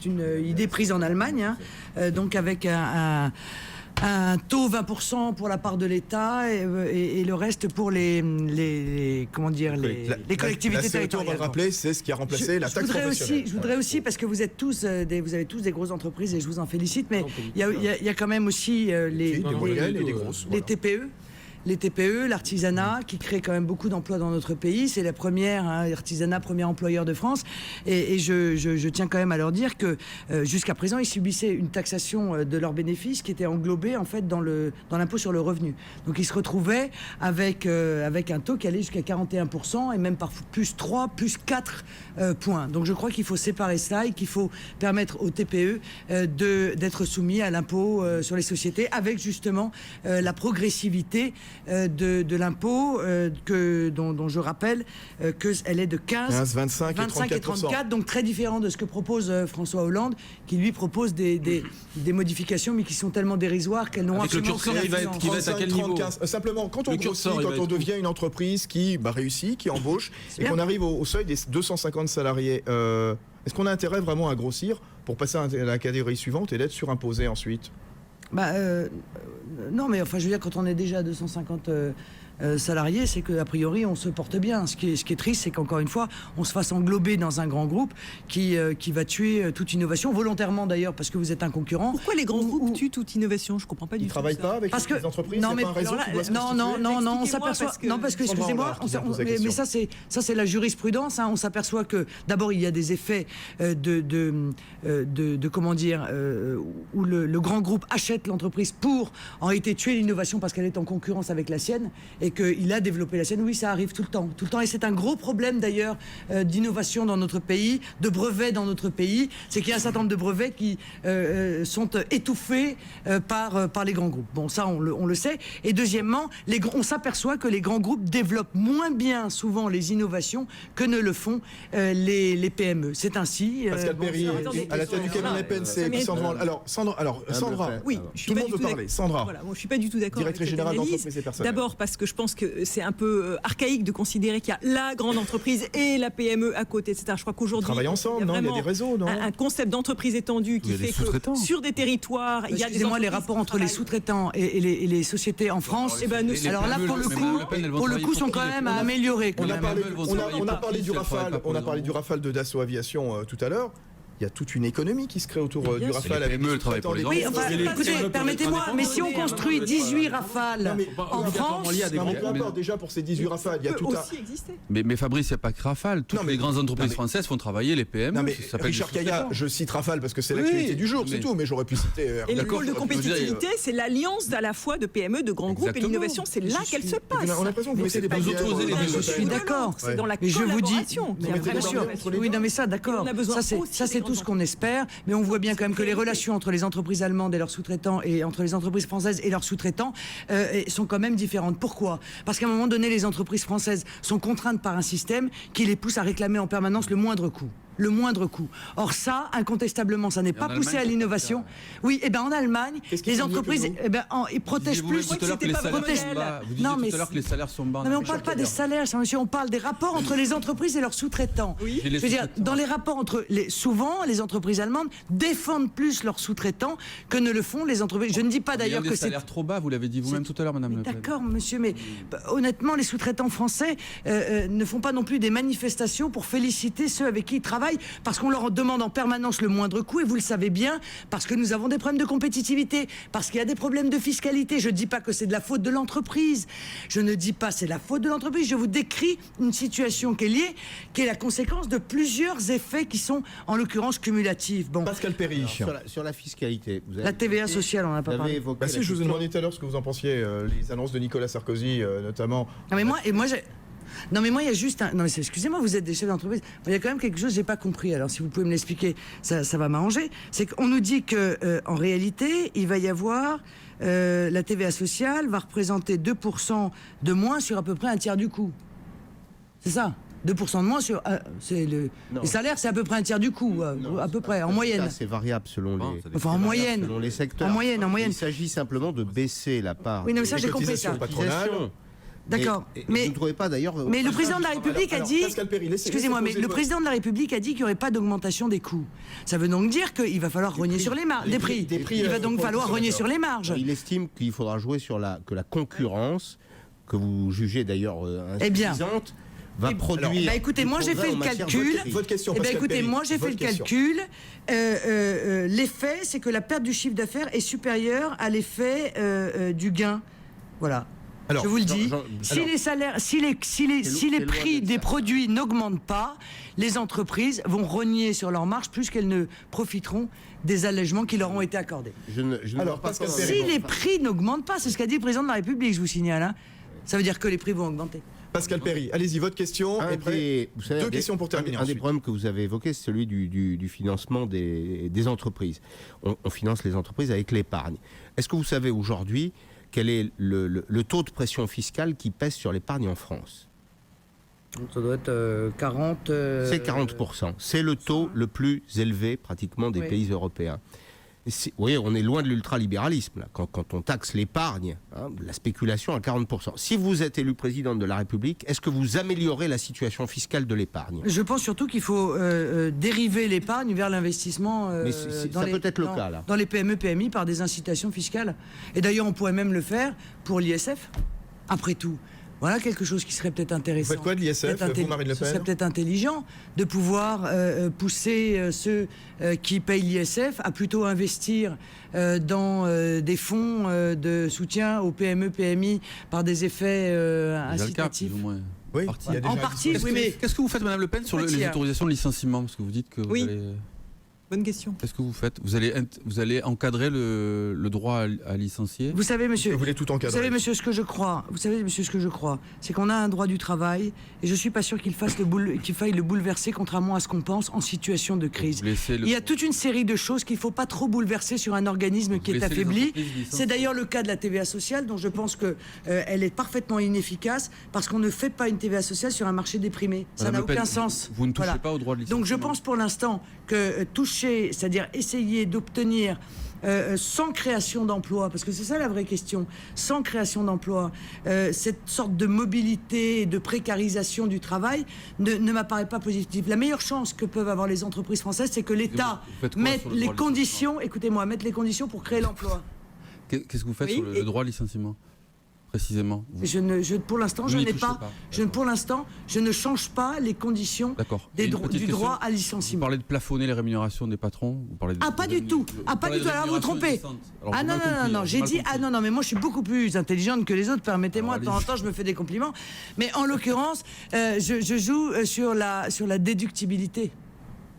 une idée prise en Allemagne, donc avec un taux 20% pour la part de l'État et le reste pour les collectivités territoriales. On va le rappeler, c'est ce qui a remplacé la taxe professionnelle. Je voudrais aussi, parce que vous avez tous des grosses entreprises et je vous en félicite, mais il y a quand même aussi les TPE. Les TPE, l'artisanat, qui crée quand même beaucoup d'emplois dans notre pays. C'est la première, l'artisanat, premier employeur de France. Et je tiens quand même à leur dire que jusqu'à présent, ils subissaient une taxation de leurs bénéfices qui était englobée en fait dans l'impôt sur le revenu. Donc ils se retrouvaient avec un taux qui allait jusqu'à 41% et même parfois plus 3, plus 4 points. Donc je crois qu'il faut séparer ça et qu'il faut permettre aux TPE d'être soumis à l'impôt sur les sociétés avec justement la progressivité de l'impôt dont je rappelle qu'elle est de 15, 25 et 34, donc très différent de ce que propose François Hollande, qui lui propose des modifications mais qui sont tellement dérisoires qu'elles n'ont absolument aucun sens. Qui va être à quel niveau ? Simplement, quand on grossit, quand on devient une entreprise qui réussit, qui embauche, et qu'on arrive au seuil des 250 salariés, est-ce qu'on a intérêt vraiment à grossir pour passer à la catégorie suivante et d'être surimposé ensuite ? Non, mais enfin, je veux dire, quand on est déjà à 250 salariés, c'est qu'a priori on se porte bien. Ce qui est triste, c'est qu'encore une fois, on se fasse englober dans un grand groupe qui va tuer toute innovation, volontairement d'ailleurs, parce que vous êtes un concurrent. Pourquoi les grands groupes tuent toute innovation? Je ne comprends pas du tout. Ils ne travaillent pas avec les entreprises? Non, mais pas un réseau qui doit se constituer? non, on s'aperçoit. Non, parce que excusez-moi, mais ça c'est la jurisprudence. On s'aperçoit que d'abord il y a des effets de comment dire, où le grand groupe achète l'entreprise pour en réalité tuer l'innovation parce qu'elle est en concurrence avec la sienne et qu'il a développé la sienne. Oui, ça arrive tout le temps, et c'est un gros problème d'ailleurs d'innovation dans notre pays, de brevets dans notre pays, c'est qu'il y a un certain nombre de brevets qui sont étouffés par les grands groupes. Bon, ça on le sait. Et deuxièmement, on s'aperçoit que les grands groupes développent moins bien souvent les innovations que ne le font les PME. C'est ainsi. Pascal Perry, à la tête du cabinet PNC. Alors, Sandra, oui, tout le monde veut parler. Sandra, voilà, moi, je ne suis pas du tout d'accord avec cette générale analyse. d'entreprise et personnel. D'abord parce que je pense que c'est un peu archaïque de considérer qu'il y a la grande entreprise et la PME à côté, etc. Je crois qu'aujourd'hui, travaillent ensemble, non? Il y a des réseaux, non? Un concept d'entreprise étendue qui fait que sur des territoires, il y a des excusez-moi, les rapports entre les sous-traitants et les sociétés en France. Alors là, pour le coup, sont quand même à améliorer. On a parlé du Rafale de Dassault Aviation tout à l'heure. Il y a toute une économie qui se crée autour du Rafale. Les PME travaillent pour les Oui, enfin, écoutez, permettez-moi, mais si on construit 18 Rafales en France... Déjà pour ces 18 Rafales, il y a tout aussi exister. Mais Fabrice, il n'y a pas que Rafale. Toutes les grandes entreprises françaises font travailler les PME. Non, mais Richard Caillat, je cite Rafale parce que c'est l'actualité du jour, c'est tout, mais j'aurais pu citer... Et le pôle de compétitivité, c'est l'alliance à la fois de PME, de grands groupes, et l'innovation, c'est là qu'elle se passe. On a l'impression que vous mettez des barrières. Je suis d'accord. C'est dans la collaboration. Bien sûr. Oui, non, mais ça, d'accord. Ça, c'est tout ce qu'on espère, mais on voit bien quand même que les relations entre les entreprises allemandes et leurs sous-traitants et entre les entreprises françaises et leurs sous-traitants sont quand même différentes. Pourquoi? Parce qu'à un moment donné, les entreprises françaises sont contraintes par un système qui les pousse à réclamer en permanence le moindre coût. Or ça, incontestablement, ça n'est pas poussé à l'innovation. Oui, et en Allemagne, les entreprises ils protègent plus. Vous disiez tout à l'heure que les salaires sont bas. Non, mais on ne parle pas des salaires, monsieur, on parle des rapports entre les entreprises et leurs sous-traitants. Oui. Je veux dire, dans les rapports souvent, les entreprises allemandes défendent plus leurs sous-traitants que ne le font les entreprises. Je ne dis pas d'ailleurs que c'est... salaires trop bas, vous l'avez dit vous-même tout à l'heure, madame Le Pen. D'accord, monsieur, mais honnêtement, les sous-traitants français ne font pas non plus des manifestations pour féliciter ceux avec qui ils travaillent, parce qu'on leur demande en permanence le moindre coût, et vous le savez bien, parce que nous avons des problèmes de compétitivité, parce qu'il y a des problèmes de fiscalité. Je ne dis pas que c'est de la faute de l'entreprise. Je ne dis pas c'est la faute de l'entreprise. Je vous décris une situation qui est liée, qui est la conséquence de plusieurs effets qui sont, en l'occurrence, cumulatifs. Bon. Pascal Perry. Sur la fiscalité. Vous avez la TVA sociale, on n'a pas parlé. Si, je vous ai demandé tout à l'heure ce que vous en pensiez, les annonces de Nicolas Sarkozy, notamment. Non mais moi il y a juste un... Non mais excusez-moi, vous êtes des chefs d'entreprise. Il y a quand même quelque chose que j'ai pas compris. Alors si vous pouvez me l'expliquer, ça va m'arranger. C'est qu'on nous dit que en réalité, il va y avoir la TVA sociale va représenter 2% de moins sur à peu près un tiers du coût. C'est ça. 2% de moins sur les salaires, c'est à peu près un tiers du coût, à peu près en moyenne. C'est variable selon les. Enfin en moyenne. Selon les secteurs. En moyenne. Il s'agit simplement de baisser la part. Oui, non, mais ça j'ai compris ça. D'accord, mais vous ne trouvez pas d'ailleurs. Mais le président de la République a dit. Excusez-moi, mais le président de la République a dit qu'il n'y aurait pas d'augmentation des coûts. Ça veut donc dire qu'il va falloir rogner sur les marges, des prix. Il va donc falloir rogner sur les marges. Il estime qu'il faudra jouer sur la concurrence, que vous jugez d'ailleurs insuffisante. Va produire. Écoutez, moi j'ai fait le calcul. Votre question. Écoutez, moi j'ai fait le calcul. L'effet, c'est que la perte du chiffre d'affaires est supérieure à l'effet du gain. Voilà. Alors, je vous le dis, si les prix des produits n'augmentent pas, les entreprises vont rogner sur leurs marges plus qu'elles ne profiteront des allègements qui leur ont été accordés. Si les prix n'augmentent pas, c'est ce qu'a dit le président de la République, je vous signale, hein, ça veut dire que les prix vont augmenter. Pascal Perry, allez-y, votre question. Deux questions pour terminer. Un des problèmes que vous avez évoqué, c'est celui du financement des entreprises. On finance les entreprises avec l'épargne. Est-ce que vous savez aujourd'hui quel est le taux de pression fiscale qui pèse sur l'épargne en France? Ça doit être 40... C'est 40%. C'est le taux le plus élevé pratiquement des pays européens. Vous voyez, on est loin de l'ultralibéralisme, là, quand on taxe l'épargne, la spéculation à 40%. Si vous êtes élu président de la République, est-ce que vous améliorez la situation fiscale de l'épargne? Je pense surtout qu'il faut dériver l'épargne vers l'investissement dans les PME, PMI par des incitations fiscales. Et d'ailleurs, on pourrait même le faire pour l'ISF. Après tout, Voilà quelque chose qui serait peut-être intéressant. Vous faites quoi de l'ISF, vous, Marine Le Pen ? Ce serait peut-être intelligent de pouvoir pousser ceux qui payent l'ISF à plutôt investir dans des fonds de soutien aux PME, PMI par des effets incitatifs. Oui, en partie, oui, mais... Qu'est-ce que vous faites, Madame Le Pen, sur les autorisations de licenciement ? Parce que vous dites que vous allez... Bonne question. Qu'est-ce que vous faites ? Vous allez encadrer le droit à licencier ? Vous savez, monsieur, vous voulez tout encadrer. Vous savez, monsieur, ce que je crois, c'est qu'on a un droit du travail et je suis pas sûr qu'il faille le bouleverser, contrairement à ce qu'on pense en situation de crise. Il y a toute une série de choses qu'il faut pas trop bouleverser sur un organisme qui est affaibli. C'est d'ailleurs le cas de la TVA sociale, dont je pense que elle est parfaitement inefficace parce qu'on ne fait pas une TVA sociale sur un marché déprimé. Ça n'a aucun sens. Vous ne touchez pas au droit de licenciement. Donc je pense pour l'instant que c'est-à-dire essayer d'obtenir sans création d'emploi, parce que c'est ça la vraie question, sans création d'emploi, cette sorte de mobilité et de précarisation du travail ne m'apparaît pas positive. La meilleure chance que peuvent avoir les entreprises françaises, c'est que l'État mette les conditions, mette les conditions pour créer l'emploi. Qu'est-ce que vous faites sur le droit de licenciement ? Précisément. Pour l'instant, je ne change pas les conditions du droit à licenciement. Vous parlez de plafonner les rémunérations des patrons ? Pas du tout. Pas du tout. Alors vous vous trompez. Non. J'ai dit non. Mais moi je suis beaucoup plus intelligente que les autres. Permettez-moi. De temps en temps, je me fais des compliments. Mais en l'occurrence, je joue sur la déductibilité.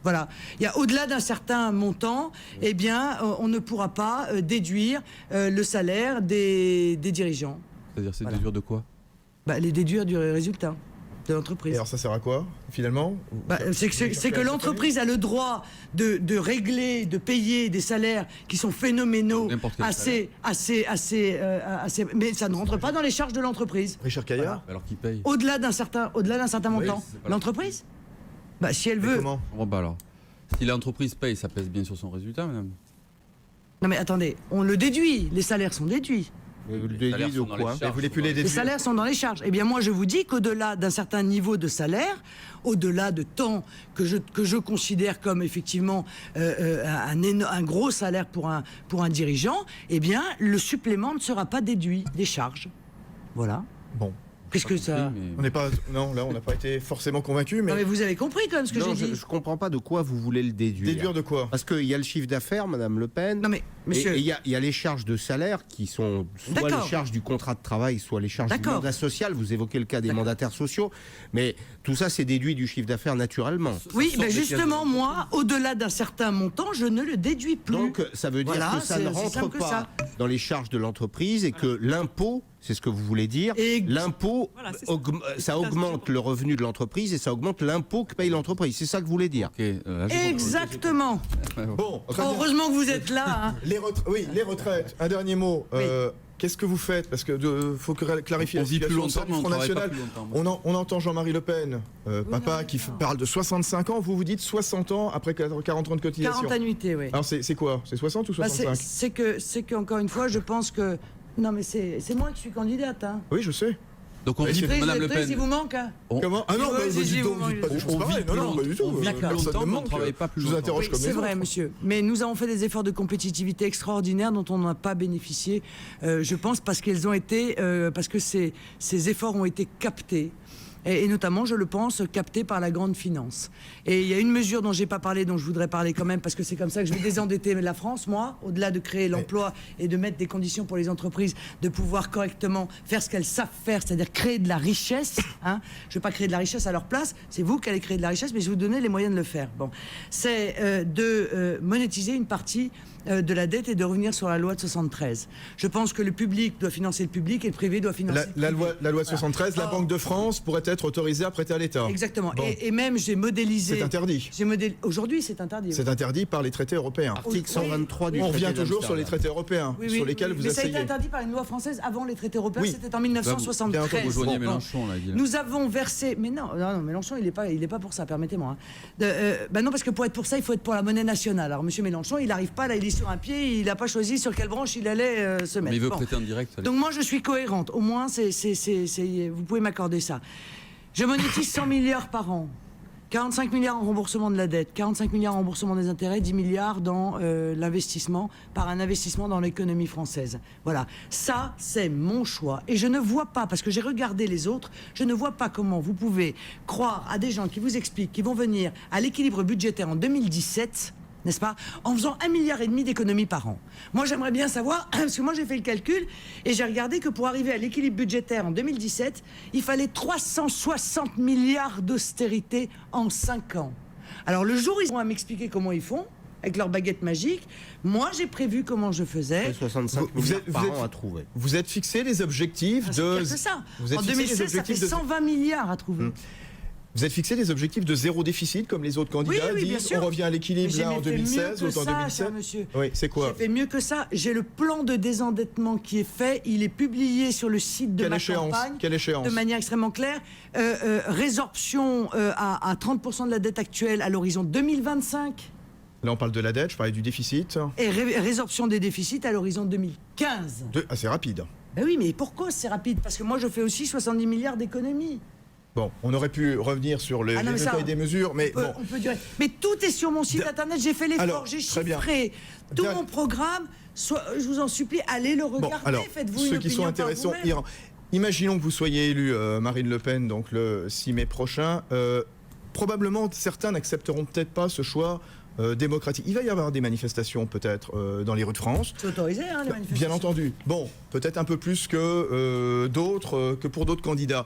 Voilà. Il y a au-delà d'un certain montant, on ne pourra pas déduire le salaire des dirigeants. C'est-à-dire, déduire de quoi ? Les déduire du résultat de l'entreprise. Et alors ça sert à quoi, finalement ? C'est que l'entreprise a le droit de régler, de payer des salaires qui sont phénoménaux, assez, mais ça ne rentre pas dans les charges de l'entreprise. Richard Caillard ? Alors qui paye ? Au-delà d'un certain montant. L'entreprise ? Si elle veut... Comment ? Alors, si l'entreprise paye, ça pèse bien sur son résultat, madame ? Non mais attendez, on le déduit, les salaires sont déduits. Les salaires sont dans les charges. Eh bien moi je vous dis qu'au-delà d'un certain niveau de salaire, au-delà de temps que je considère comme effectivement un gros salaire pour un dirigeant, le supplément ne sera pas déduit des charges. Voilà. Bon. Qu'est-ce que ça... On n'a pas été forcément convaincus. Mais vous avez compris quand même ce que j'ai dit. Je comprends pas de quoi vous voulez le déduire. Déduire de quoi ? Parce qu'il y a le chiffre d'affaires, Madame Le Pen. Non mais, monsieur... Et il y a les charges de salaire qui sont soit les charges du contrat de travail, soit les charges du mandat social. Vous évoquez le cas des mandataires sociaux. Mais tout ça, c'est déduit du chiffre d'affaires naturellement. Oui, mais justement, moi, au-delà d'un certain montant, je ne le déduis plus. Donc, ça veut dire que ça ne rentre pas dans les charges de l'entreprise et que l'impôt... C'est ce que vous voulez dire. L'impôt, ça augmente le revenu de l'entreprise et ça augmente l'impôt que paye l'entreprise. C'est ça que vous voulez dire. Exactement. Bon, heureusement que vous êtes là. Les retraites. Un dernier mot. Qu'est-ce que vous faites ? Parce que faut clarifier la situation du Front National. On entend Jean-Marie Le Pen, qui parle de 65 ans. Vous dites 60 ans après 40 ans de cotisation. 40 annuités, oui. Alors c'est quoi ? C'est 60 ou 65 ? C'est que encore une fois, je pense que... Non mais c'est moi qui suis candidate. Oui, je sais. Donc on dit que Madame Le Pen... Il vous manque Comment ? Ah non, vous dites pas des choses pareilles. Non, pas du tout. Longtemps, on ne travaille pas plus longtemps. Je vous interroge comme les autres. C'est vrai, monsieur. Mais nous avons fait des efforts de compétitivité extraordinaires dont on n'a pas bénéficié, je pense, parce que ces efforts ont été captés. Et notamment, je le pense, capté par la grande finance. Et il y a une mesure dont j'ai pas parlé, dont je voudrais parler quand même, parce que c'est comme ça que je vais désendetter la France, moi, au-delà de créer l'emploi et de mettre des conditions pour les entreprises de pouvoir correctement faire ce qu'elles savent faire, c'est-à-dire créer de la richesse. Je ne vais pas créer de la richesse à leur place, c'est vous qui allez créer de la richesse, mais je vais vous donner les moyens de le faire. Bon, c'est de monétiser une partie de la dette et de revenir sur la loi de 73. Je pense que le public doit financer le public et le privé doit financer le privé. La loi de 73, la Banque de France pourrait être autorisée à prêter à l'État. Exactement. Bon. Et même j'ai modélisé... C'est interdit. Aujourd'hui, c'est interdit. C'est interdit par les traités européens. Article 123 du traité. On revient toujours sur les traités européens, sur lesquels vous asseyez. Mais ça a été interdit par une loi française avant les traités européens, c'était en 1973. Vous joignez Mélenchon, là. Nous avons versé... Mais non, Mélenchon, il n'est pas pour ça, permettez-moi. Non, parce que pour être pour ça, il faut être pour la monnaie nationale. Alors, M. Mélenchon, il n'arrive pas, là, il est sur un pied, il n'a pas choisi sur quelle branche il allait se mettre. Mais il veut prêter en direct. Donc moi, je suis cohérente. Au moins, vous pouvez m'accorder ça. Je monétise 100 milliards par an. 45 milliards en remboursement de la dette, 45 milliards en remboursement des intérêts, 10 milliards dans l'investissement, par un investissement dans l'économie française. Voilà, ça c'est mon choix. Et je ne vois pas, parce que j'ai regardé les autres, je ne vois pas comment vous pouvez croire à des gens qui vous expliquent qu'ils vont venir à l'équilibre budgétaire en 2017, n'est-ce pas, en faisant 1,5 milliard d'économies par an. Moi, j'aimerais bien savoir, parce que moi, j'ai fait le calcul, et j'ai regardé que pour arriver à l'équilibre budgétaire en 2017, il fallait 360 milliards d'austérité en 5 ans. Alors, le jour où ils vont à m'expliquer comment ils font, avec leur baguette magique, moi, j'ai prévu comment je faisais. 65 milliards par an à trouver. Vous êtes fixé les objectifs de... C'est ça. Vous êtes En fixé 2016, les objectifs ça fait 120 milliards à trouver. Vous êtes fixé des objectifs de zéro déficit, comme les autres candidats bien disent. sûr. On revient à l'équilibre là en 2016, autant en 2017. Monsieur. Oui, c'est quoi? J'ai fait mieux que ça. J'ai le plan de désendettement qui est fait. Il est publié sur le site de ma campagne. Quelle échéance? De manière extrêmement claire. Résorption à 30% de la dette actuelle à l'horizon 2025. Là, on parle de la dette, je parlais du déficit. Et résorption des déficits à l'horizon 2015. Assez rapide. Ben oui, mais pourquoi c'est rapide? Parce que moi, je fais aussi 70 milliards d'économies. Bon, on aurait pu revenir sur les détails des mesures, mais bon. On peut dire. Mais tout est sur mon site internet, j'ai fait l'effort, j'ai chiffré tout mon programme. Je vous en supplie, allez le regarder, faites-vous une opinion. Ceux qui sont intéressants, imaginons que vous soyez élu Marine Le Pen, donc le 6 mai prochain. Probablement, certains n'accepteront peut-être pas ce choix démocratique. Il va y avoir des manifestations peut-être dans les rues de France. C'est autorisé, hein, les manifestations. Bien entendu. Bon, peut-être un peu plus que que pour d'autres candidats.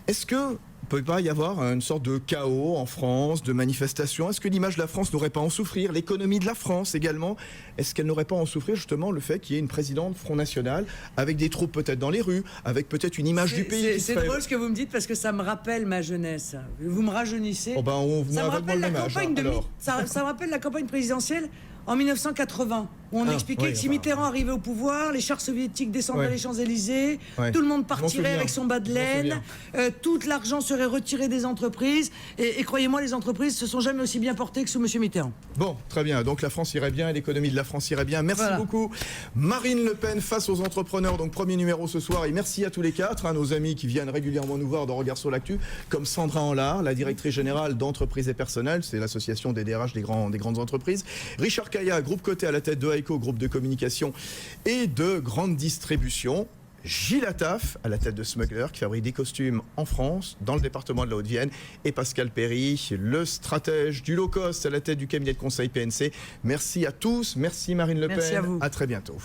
Est-ce que ne peut pas y avoir une sorte de chaos en France, de manifestations? Est-ce que l'image de la France n'aurait pas à en souffrir? L'économie de la France également, est-ce qu'elle n'aurait pas à en souffrir justement le fait qu'il y ait une présidente Front National avec des troupes peut-être dans les rues, avec peut-être une image du pays? C'est drôle ce que vous me dites parce que ça me rappelle ma jeunesse. Vous me rajeunissez. Ça me rappelle la campagne ça me rappelle la campagne présidentielle en 1980, où on expliquait que si Mitterrand arrivait au pouvoir, les chars soviétiques descendraient les Champs-Élysées, tout le monde partirait avec son bas de laine, tout l'argent serait retiré des entreprises, et croyez-moi, les entreprises se sont jamais aussi bien portées que sous M. Mitterrand. Bon, très bien, donc la France irait bien, l'économie de la France irait bien. Merci beaucoup. Marine Le Pen face aux entrepreneurs, donc premier numéro ce soir, et merci à tous les quatre, nos amis qui viennent régulièrement nous voir dans Regard sur l'actu, comme Sandra Anlard, la directrice générale d'Entreprises et Personnel, c'est l'association des DRH des grandes entreprises, Richard Kaya, groupe coté à la tête de Heiko, groupe de communication et de grande distribution. Gilles Attaf, à la tête de Smuggler, qui fabrique des costumes en France, dans le département de la Haute-Vienne, et Pascal Perry, le stratège du low-cost, à la tête du cabinet de conseil PNC. Merci à tous, merci Marine Le Pen, à vous. À très bientôt.